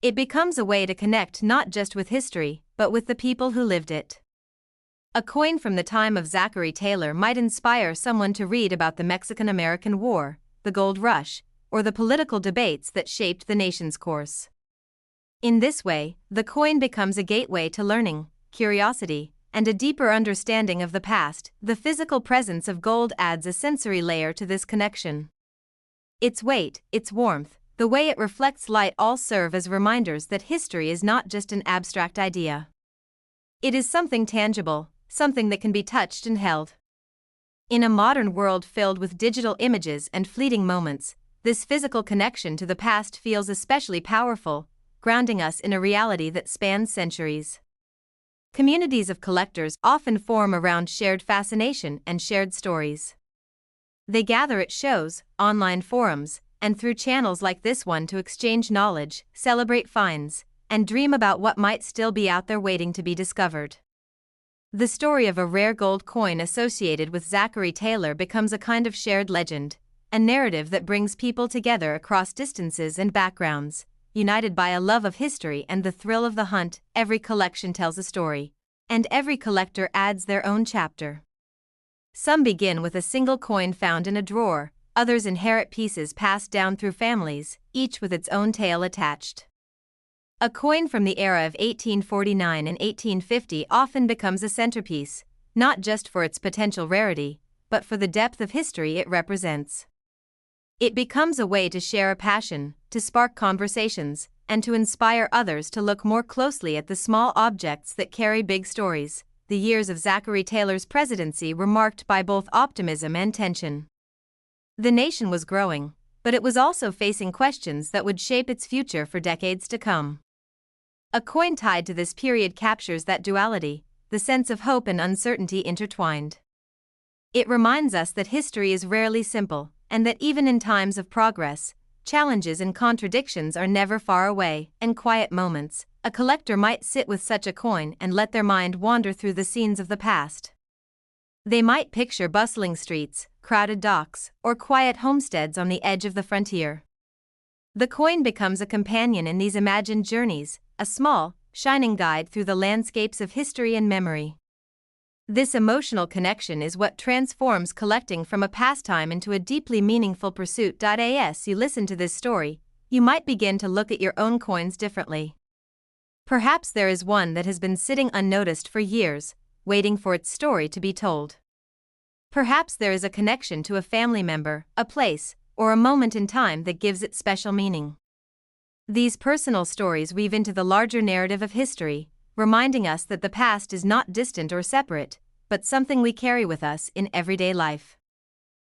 It becomes a way to connect not just with history, but with the people who lived it. A coin from the time of Zachary Taylor might inspire someone to read about the Mexican-American War, the Gold Rush, or the political debates that shaped the nation's course. In this way, the coin becomes a gateway to learning, curiosity, and a deeper understanding of the past. The physical presence of gold adds a sensory layer to this connection. Its weight, its warmth, the way it reflects light all serve as reminders that history is not just an abstract idea. It is something tangible, something that can be touched and held. In a modern world filled with digital images and fleeting moments, this physical connection to the past feels especially powerful, grounding us in a reality that spans centuries. Communities of collectors often form around shared fascination and shared stories. They gather at shows, online forums, and through channels like this one to exchange knowledge, celebrate finds, and dream about what might still be out there waiting to be discovered. The story of a rare gold coin associated with Zachary Taylor becomes a kind of shared legend, a narrative that brings people together across distances and backgrounds, united by a love of history and the thrill of the hunt. Every collection tells a story, and every collector adds their own chapter. Some begin with a single coin found in a drawer, others inherit pieces passed down through families, each with its own tale attached. A coin from the era of 1849 and 1850 often becomes a centerpiece, not just for its potential rarity, but for the depth of history it represents. It becomes a way to share a passion, to spark conversations, and to inspire others to look more closely at the small objects that carry big stories. The years of Zachary Taylor's presidency were marked by both optimism and tension. The nation was growing, but it was also facing questions that would shape its future for decades to come. A coin tied to this period captures that duality, the sense of hope and uncertainty intertwined. It reminds us that history is rarely simple, and that even in times of progress, challenges and contradictions are never far away. In quiet moments, a collector might sit with such a coin and let their mind wander through the scenes of the past. They might picture bustling streets, crowded docks, or quiet homesteads on the edge of the frontier. The coin becomes a companion in these imagined journeys, a small, shining guide through the landscapes of history and memory. This emotional connection is what transforms collecting from a pastime into a deeply meaningful pursuit. As you listen to this story, you might begin to look at your own coins differently. Perhaps there is one that has been sitting unnoticed for years, waiting for its story to be told. Perhaps there is a connection to a family member, a place, or a moment in time that gives it special meaning. These personal stories weave into the larger narrative of history, reminding us that the past is not distant or separate, but something we carry with us in everyday life.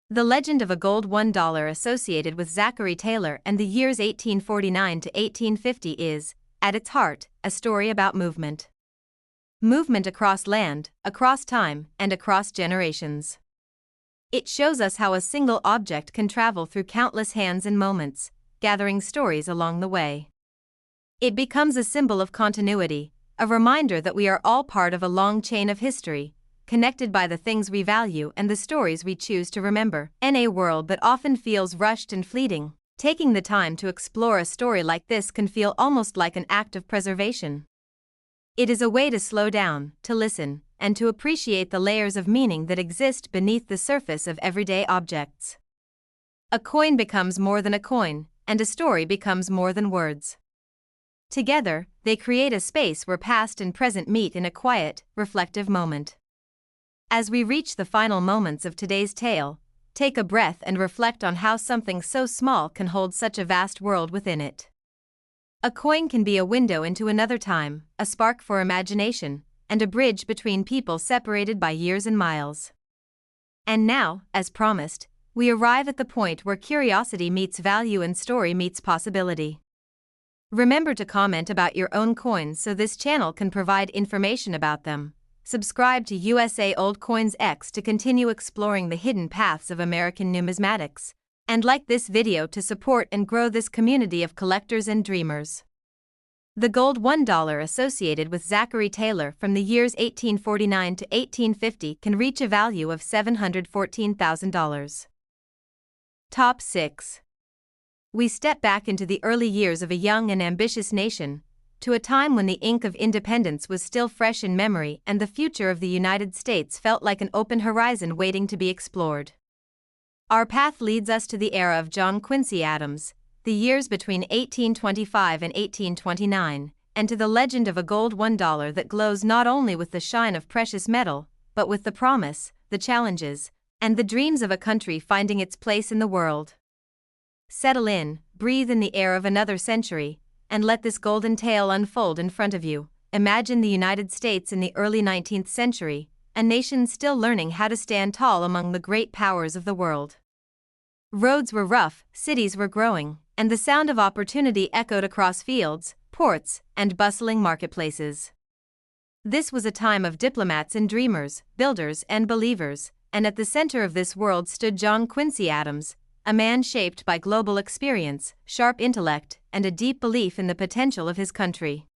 The legend of a gold $1 associated with Zachary Taylor and the years 1849 to 1850 is, at its heart, a story about movement. Movement across land, across time, and across generations. It shows us how a single object can travel through countless hands and moments, gathering stories along the way. It becomes a symbol of continuity, a reminder that we are all part of a long chain of history, connected by the things we value and the stories we choose to remember. In a world that often feels rushed and fleeting, taking the time to explore a story like this can feel almost like an act of preservation. It is a way to slow down, to listen, and to appreciate the layers of meaning that exist beneath the surface of everyday objects. A coin becomes more than a coin, and a story becomes more than words. Together, they create a space where past and present meet in a quiet, reflective moment. As we reach the final moments of today's tale, take a breath and reflect on how something so small can hold such a vast world within it. A coin can be a window into another time, a spark for imagination, and a bridge between people separated by years and miles. And now, as promised, we arrive at the point where curiosity meets value and story meets possibility. Remember to comment about your own coins so this channel can provide information about them. Subscribe to USA Old coinsX to continue exploring the hidden paths of American numismatics, and like this video to support and grow this community of collectors and dreamers. The gold $1 associated with Zachary Taylor from the years 1849 to 1850 can reach a value of $714,000. Top 6. We step back into the early years of a young and ambitious nation, to a time when the ink of independence was still fresh in memory and the future of the United States felt like an open horizon waiting to be explored. Our path leads us to the era of John Quincy Adams, the years between 1825 and 1829, and to the legend of a gold $1 that glows not only with the shine of precious metal, but with the promise, the challenges, and the dreams of a country finding its place in the world. Settle in, breathe in the air of another century, and let this golden tale unfold in front of you. Imagine the United States in the early 19th century, a nation still learning how to stand tall among the great powers of the world. Roads were rough, cities were growing, and the sound of opportunity echoed across fields, ports, and bustling marketplaces. This was a time of diplomats and dreamers, builders and believers, and at the center of this world stood John Quincy Adams, a man shaped by global experience, sharp intellect, and a deep belief in the potential of his country.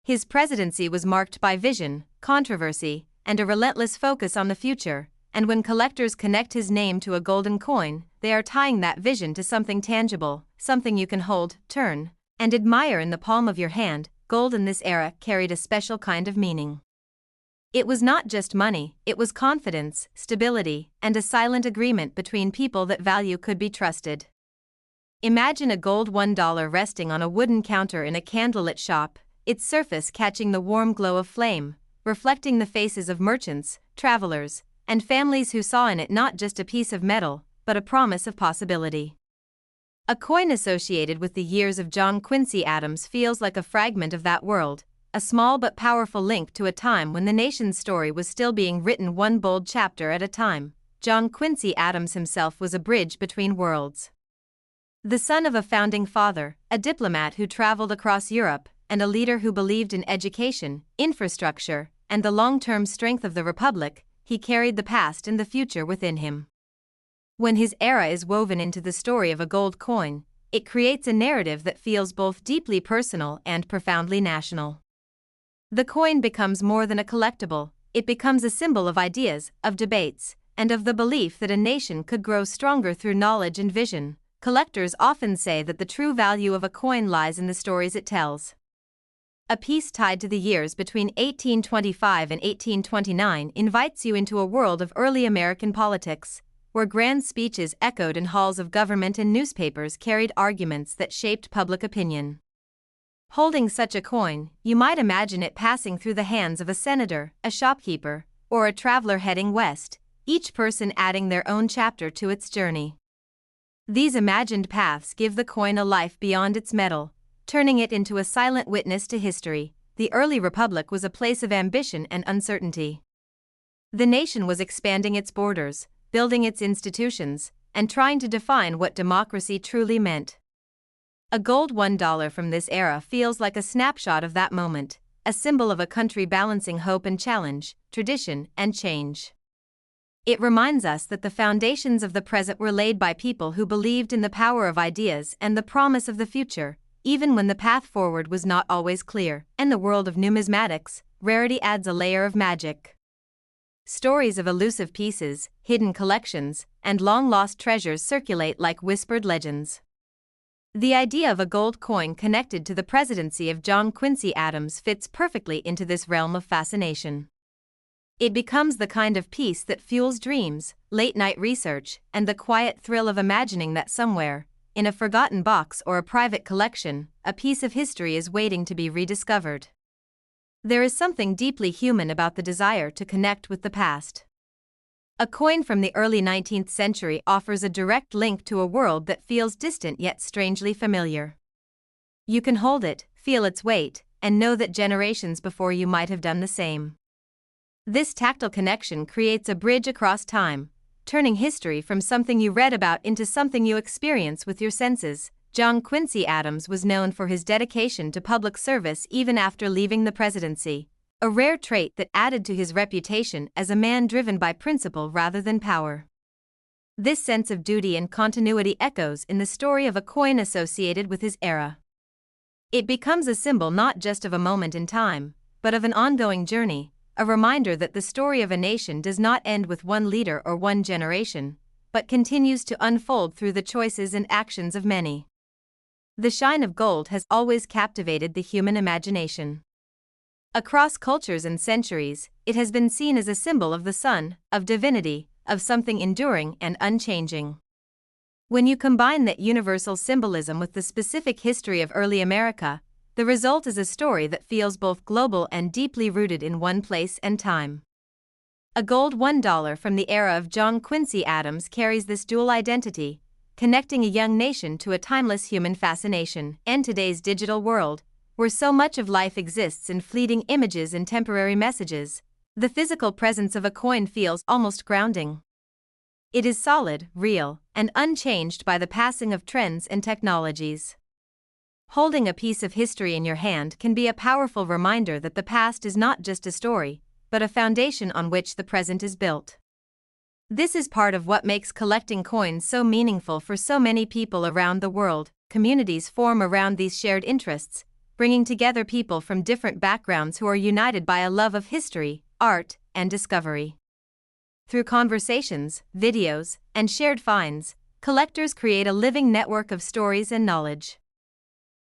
His presidency was marked by vision, controversy, and a relentless focus on the future, and when collectors connect his name to a golden coin, they are tying that vision to something tangible, something you can hold, turn, and admire in the palm of your hand. Gold in this era carried a special kind of meaning. It was not just money, it was confidence, stability, and a silent agreement between people that value could be trusted. Imagine a gold $1 resting on a wooden counter in a candlelit shop, its surface catching the warm glow of flame, reflecting the faces of merchants, travelers, and families who saw in it not just a piece of metal, but a promise of possibility. A coin associated with the years of John Quincy Adams feels like a fragment of that world, a small but powerful link to a time when the nation's story was still being written one bold chapter at a time. John Quincy Adams himself was a bridge between worlds. The son of a founding father, a diplomat who traveled across Europe, and a leader who believed in education, infrastructure, and the long-term strength of the Republic, he carried the past and the future within him. When his era is woven into the story of a gold coin, it creates a narrative that feels both deeply personal and profoundly national. The coin becomes more than a collectible, it becomes a symbol of ideas, of debates, and of the belief that a nation could grow stronger through knowledge and vision. Collectors often say that the true value of a coin lies in the stories it tells. A piece tied to the years between 1825 and 1829 invites you into a world of early American politics, where grand speeches echoed in halls of government and newspapers carried arguments that shaped public opinion. Holding such a coin, you might imagine it passing through the hands of a senator, a shopkeeper, or a traveler heading west, each person adding their own chapter to its journey. These imagined paths give the coin a life beyond its metal, turning it into a silent witness to history. The early republic was a place of ambition and uncertainty. The nation was expanding its borders, building its institutions, and trying to define what democracy truly meant. A gold $1 from this era feels like a snapshot of that moment, a symbol of a country balancing hope and challenge, tradition and change. It reminds us that the foundations of the present were laid by people who believed in the power of ideas and the promise of the future, even when the path forward was not always clear. In the world of numismatics, rarity adds a layer of magic. Stories of elusive pieces, hidden collections, and long-lost treasures circulate like whispered legends. The idea of a gold coin connected to the presidency of John Quincy Adams fits perfectly into this realm of fascination. It becomes the kind of piece that fuels dreams, late-night research, and the quiet thrill of imagining that somewhere, in a forgotten box or a private collection, a piece of history is waiting to be rediscovered. There is something deeply human about the desire to connect with the past. A coin from the early 19th century offers a direct link to a world that feels distant yet strangely familiar. You can hold it, feel its weight, and know that generations before you might have done the same. This tactile connection creates a bridge across time, turning history from something you read about into something you experience with your senses. John Quincy Adams was known for his dedication to public service even after leaving the presidency, a rare trait that added to his reputation as a man driven by principle rather than power. This sense of duty and continuity echoes in the story of a coin associated with his era. It becomes a symbol not just of a moment in time, but of an ongoing journey, a reminder that the story of a nation does not end with one leader or one generation, but continues to unfold through the choices and actions of many. The shine of gold has always captivated the human imagination. Across cultures and centuries, it has been seen as a symbol of the sun, of divinity, of something enduring and unchanging. When you combine that universal symbolism with the specific history of early America, the result is a story that feels both global and deeply rooted in one place and time. A gold $1 from the era of John Quincy Adams carries this dual identity, connecting a young nation to a timeless human fascination. In today's digital world, where so much of life exists in fleeting images and temporary messages, the physical presence of a coin feels almost grounding. It is solid, real, and unchanged by the passing of trends and technologies. Holding a piece of history in your hand can be a powerful reminder that the past is not just a story, but a foundation on which the present is built. This is part of what makes collecting coins so meaningful for so many people around the world. Communities form around these shared interests, bringing together people from different backgrounds who are united by a love of history, art, and discovery. Through conversations, videos, and shared finds, collectors create a living network of stories and knowledge.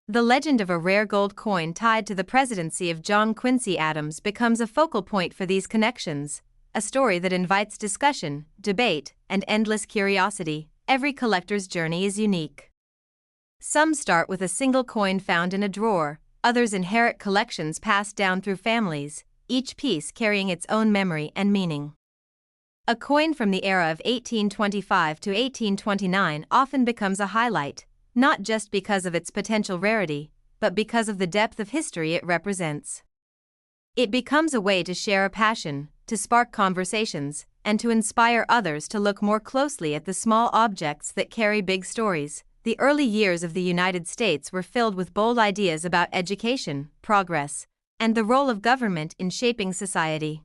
The legend of a rare gold coin tied to the presidency of John Quincy Adams becomes a focal point for these connections, a story that invites discussion, debate, and endless curiosity. Every collector's journey is unique. Some start with a single coin found in a drawer, others inherit collections passed down through families, each piece carrying its own memory and meaning. A coin from the era of 1825 to 1829 often becomes a highlight, not just because of its potential rarity, but because of the depth of history it represents. It becomes a way to share a passion, to spark conversations, and to inspire others to look more closely at the small objects that carry big stories. The early years of the United States were filled with bold ideas about education, progress, and the role of government in shaping society.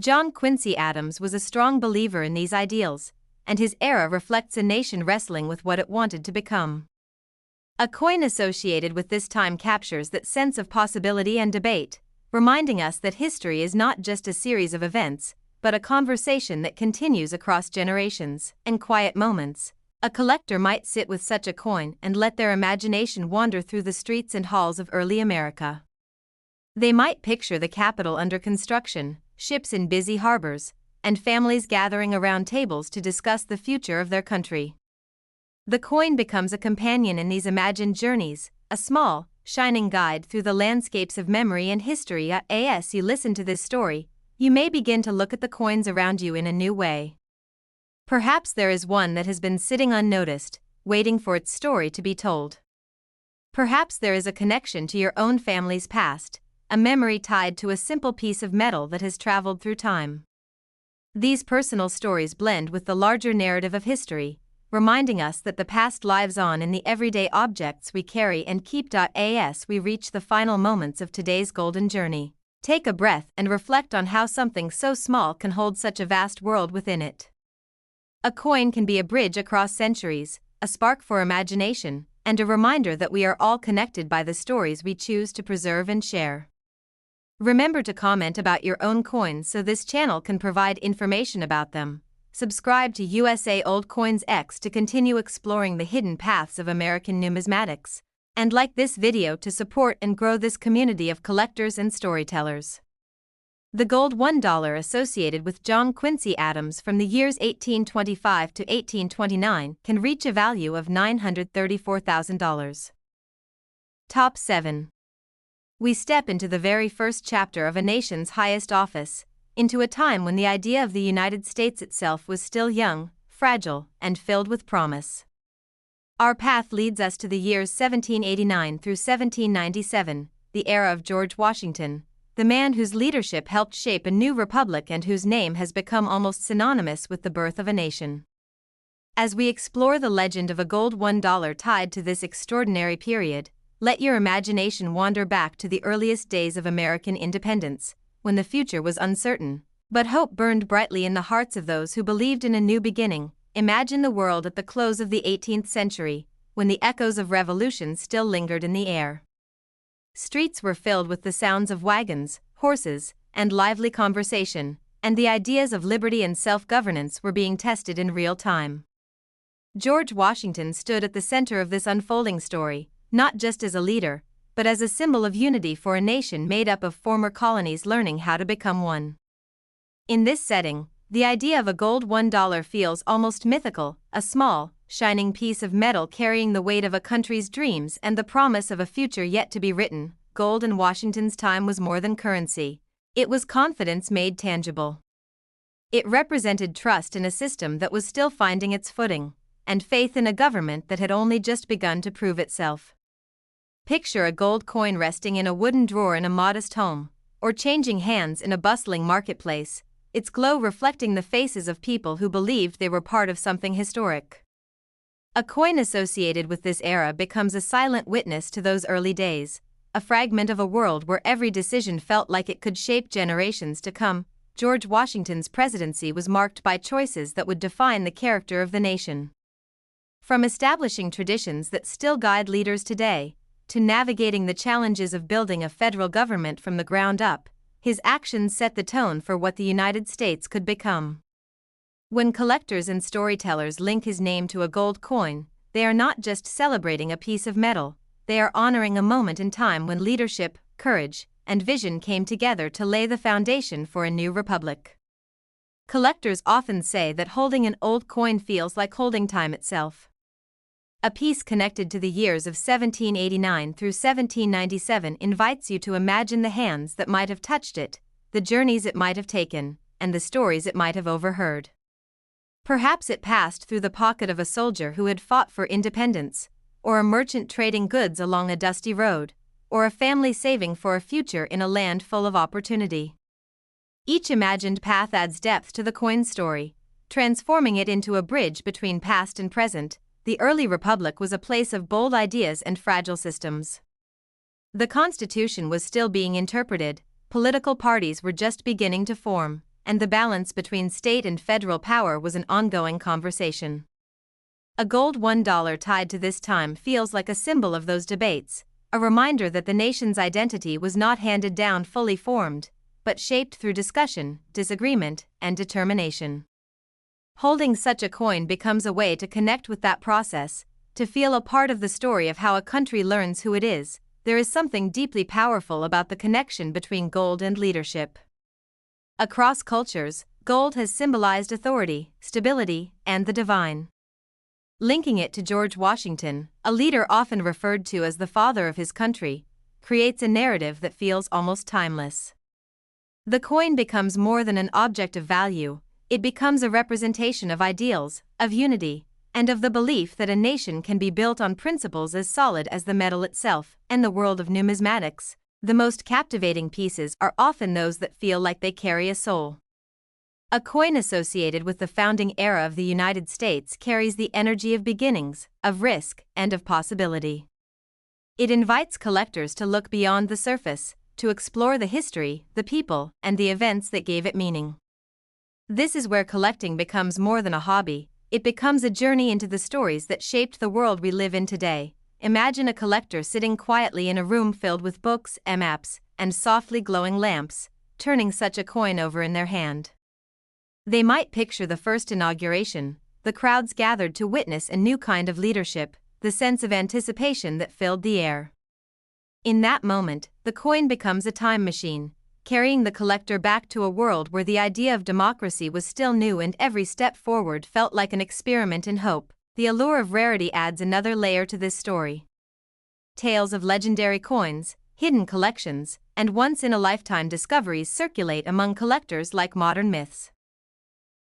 John Quincy Adams was a strong believer in these ideals, and his era reflects a nation wrestling with what it wanted to become. A coin associated with this time captures that sense of possibility and debate, reminding us that history is not just a series of events, but a conversation that continues across generations. In quiet moments, a collector might sit with such a coin and let their imagination wander through the streets and halls of early America. They might picture the Capitol under construction, ships in busy harbors, and families gathering around tables to discuss the future of their country. The coin becomes a companion in these imagined journeys, a small, shining guide through the landscapes of memory and history. As you listen to this story, you may begin to look at the coins around you in a new way. Perhaps there is one that has been sitting unnoticed, waiting for its story to be told. Perhaps there is a connection to your own family's past, a memory tied to a simple piece of metal that has traveled through time. These personal stories blend with the larger narrative of history, reminding us that the past lives on in the everyday objects we carry and keep. As we reach the final moments of today's golden journey, take a breath and reflect on how something so small can hold such a vast world within it. A coin can be a bridge across centuries, a spark for imagination, and a reminder that we are all connected by the stories we choose to preserve and share. Remember to comment about your own coins so this channel can provide information about them. Subscribe to USA Old coinsX to continue exploring the hidden paths of American numismatics, and like this video to support and grow this community of collectors and storytellers. The gold $1 associated with John Quincy Adams from the years 1825 to 1829 can reach a value of $934,000. Top 7. We step into the very first chapter of a nation's highest office, into a time when the idea of the United States itself was still young, fragile, and filled with promise. Our path leads us to the years 1789 through 1797, the era of George Washington, the man whose leadership helped shape a new republic and whose name has become almost synonymous with the birth of a nation. As we explore the legend of a gold $1 tied to this extraordinary period, let your imagination wander back to the earliest days of American independence, when the future was uncertain, but hope burned brightly in the hearts of those who believed in a new beginning. Imagine the world at the close of the 18th century, when the echoes of revolution still lingered in the air. Streets were filled with the sounds of wagons, horses, and lively conversation, and the ideas of liberty and self-governance were being tested in real time. George Washington stood at the center of this unfolding story, not just as a leader, but as a symbol of unity for a nation made up of former colonies learning how to become one. In this setting, the idea of a gold $1 feels almost mythical, a small, shining piece of metal carrying the weight of a country's dreams and the promise of a future yet to be written. Gold in Washington's time was more than currency. It was confidence made tangible. It represented trust in a system that was still finding its footing, and faith in a government that had only just begun to prove itself. Picture a gold coin resting in a wooden drawer in a modest home, or changing hands in a bustling marketplace, its glow reflecting the faces of people who believed they were part of something historic. A coin associated with this era becomes a silent witness to those early days, a fragment of a world where every decision felt like it could shape generations to come. George Washington's presidency was marked by choices that would define the character of the nation. From establishing traditions that still guide leaders today, to navigating the challenges of building a federal government from the ground up, his actions set the tone for what the United States could become. When collectors and storytellers link his name to a gold coin, they are not just celebrating a piece of metal, they are honoring a moment in time when leadership, courage, and vision came together to lay the foundation for a new republic. Collectors often say that holding an old coin feels like holding time itself. A piece connected to the years of 1789 through 1797 invites you to imagine the hands that might have touched it, the journeys it might have taken, and the stories it might have overheard. Perhaps it passed through the pocket of a soldier who had fought for independence, or a merchant trading goods along a dusty road, or a family saving for a future in a land full of opportunity. Each imagined path adds depth to the coin's story, transforming it into a bridge between past and present. The early republic was a place of bold ideas and fragile systems. The Constitution was still being interpreted, political parties were just beginning to form, and the balance between state and federal power was an ongoing conversation. A gold $1 tied to this time feels like a symbol of those debates, a reminder that the nation's identity was not handed down fully formed, but shaped through discussion, disagreement, and determination. Holding such a coin becomes a way to connect with that process, to feel a part of the story of how a country learns who it is. There is something deeply powerful about the connection between gold and leadership. Across cultures, gold has symbolized authority, stability, and the divine. Linking it to George Washington, a leader often referred to as the father of his country, creates a narrative that feels almost timeless. The coin becomes more than an object of value, it becomes a representation of ideals, of unity, and of the belief that a nation can be built on principles as solid as the metal itself. In the world of numismatics, the most captivating pieces are often those that feel like they carry a soul. A coin associated with the founding era of the United States carries the energy of beginnings, of risk, and of possibility. It invites collectors to look beyond the surface, to explore the history, the people, and the events that gave it meaning. This is where collecting becomes more than a hobby, it becomes a journey into the stories that shaped the world we live in today. Imagine a collector sitting quietly in a room filled with books, maps, and softly glowing lamps, turning such a coin over in their hand. They might picture the first inauguration, the crowds gathered to witness a new kind of leadership, the sense of anticipation that filled the air. In that moment, the coin becomes a time machine, carrying the collector back to a world where the idea of democracy was still new and every step forward felt like an experiment in hope. The allure of rarity adds another layer to this story. Tales of legendary coins, hidden collections, and once-in-a-lifetime discoveries circulate among collectors like modern myths.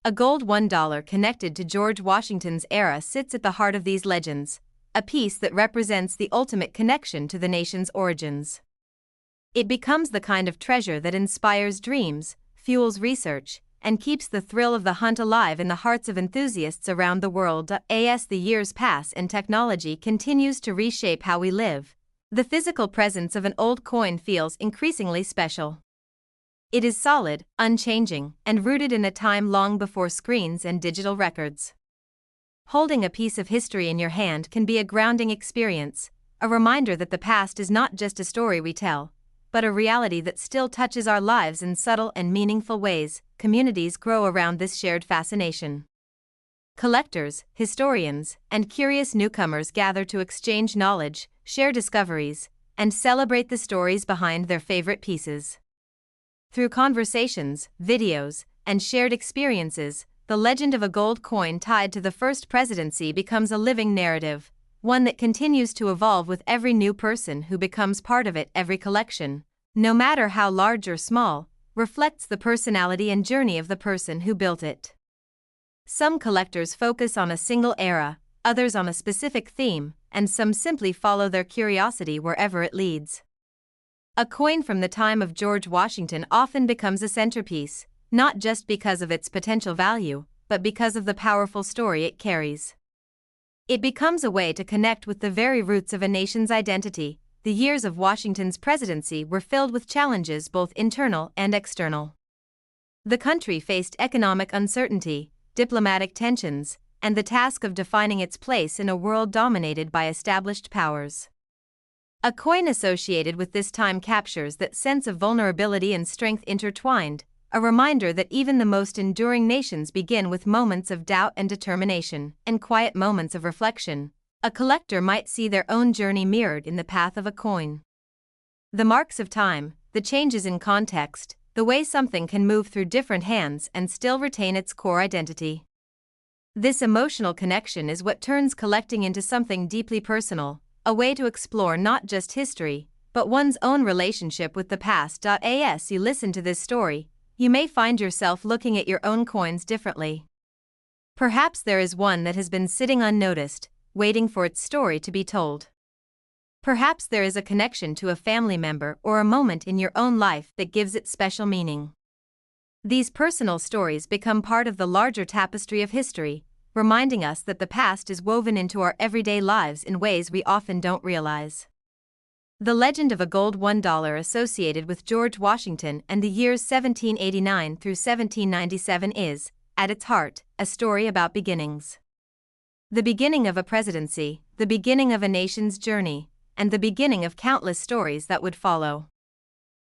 A gold $1 connected to George Washington's era sits at the heart of these legends, a piece that represents the ultimate connection to the nation's origins. It becomes the kind of treasure that inspires dreams, fuels research, and keeps the thrill of the hunt alive in the hearts of enthusiasts around the world. As the years pass and technology continues to reshape how we live, the physical presence of an old coin feels increasingly special. It is solid, unchanging, and rooted in a time long before screens and digital records. Holding a piece of history in your hand can be a grounding experience, a reminder that the past is not just a story we tell, but a reality that still touches our lives in subtle and meaningful ways. Communities grow around this shared fascination. Collectors, historians, and curious newcomers gather to exchange knowledge, share discoveries, and celebrate the stories behind their favorite pieces. Through conversations, videos, and shared experiences, the legend of a gold coin tied to the first presidency becomes a living narrative, one that continues to evolve with every new person who becomes part of it. Every collection, no matter how large or small, reflects the personality and journey of the person who built it. Some collectors focus on a single era, others on a specific theme, and some simply follow their curiosity wherever it leads. A coin from the time of George Washington often becomes a centerpiece, not just because of its potential value, but because of the powerful story it carries. It becomes a way to connect with the very roots of a nation's identity. The years of Washington's presidency were filled with challenges both internal and external. The country faced economic uncertainty, diplomatic tensions, and the task of defining its place in a world dominated by established powers. A coin associated with this time captures that sense of vulnerability and strength intertwined, a reminder that even the most enduring nations begin with moments of doubt and determination, and quiet moments of reflection. A collector might see their own journey mirrored in the path of a coin. The marks of time, the changes in context, the way something can move through different hands and still retain its core identity. This emotional connection is what turns collecting into something deeply personal, a way to explore not just history, but one's own relationship with the past. As you listen to this story, you may find yourself looking at your own coins differently. Perhaps there is one that has been sitting unnoticed, waiting for its story to be told. Perhaps there is a connection to a family member or a moment in your own life that gives it special meaning. These personal stories become part of the larger tapestry of history, reminding us that the past is woven into our everyday lives in ways we often don't realize. The legend of a gold $1 associated with George Washington and the years 1789 through 1797 is, at its heart, a story about beginnings. The beginning of a presidency, the beginning of a nation's journey, and the beginning of countless stories that would follow.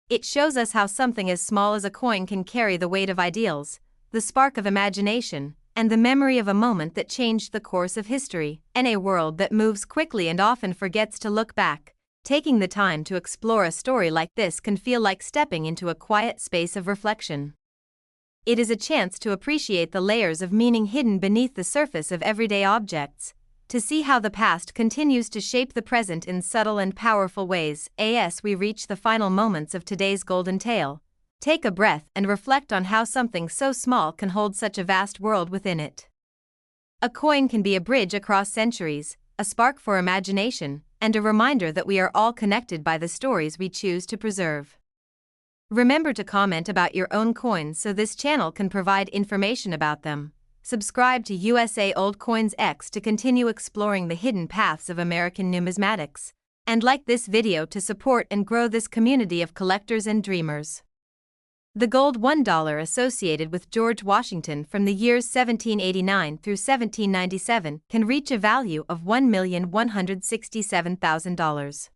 It shows us how something as small as a coin can carry the weight of ideals, the spark of imagination, and the memory of a moment that changed the course of history. In a world that moves quickly and often forgets to look back, taking the time to explore a story like this can feel like stepping into a quiet space of reflection. It is a chance to appreciate the layers of meaning hidden beneath the surface of everyday objects, to see how the past continues to shape the present in subtle and powerful ways. As we reach the final moments of today's golden tale, take a breath and reflect on how something so small can hold such a vast world within it. A coin can be a bridge across centuries, a spark for imagination, and a reminder that we are all connected by the stories we choose to preserve. Remember to comment about your own coins so this channel can provide information about them. Subscribe to USA Old coinsX to continue exploring the hidden paths of American numismatics, and like this video to support and grow this community of collectors and dreamers. The gold $1 associated with George Washington from the years 1789 through 1797 can reach a value of $1,167,000.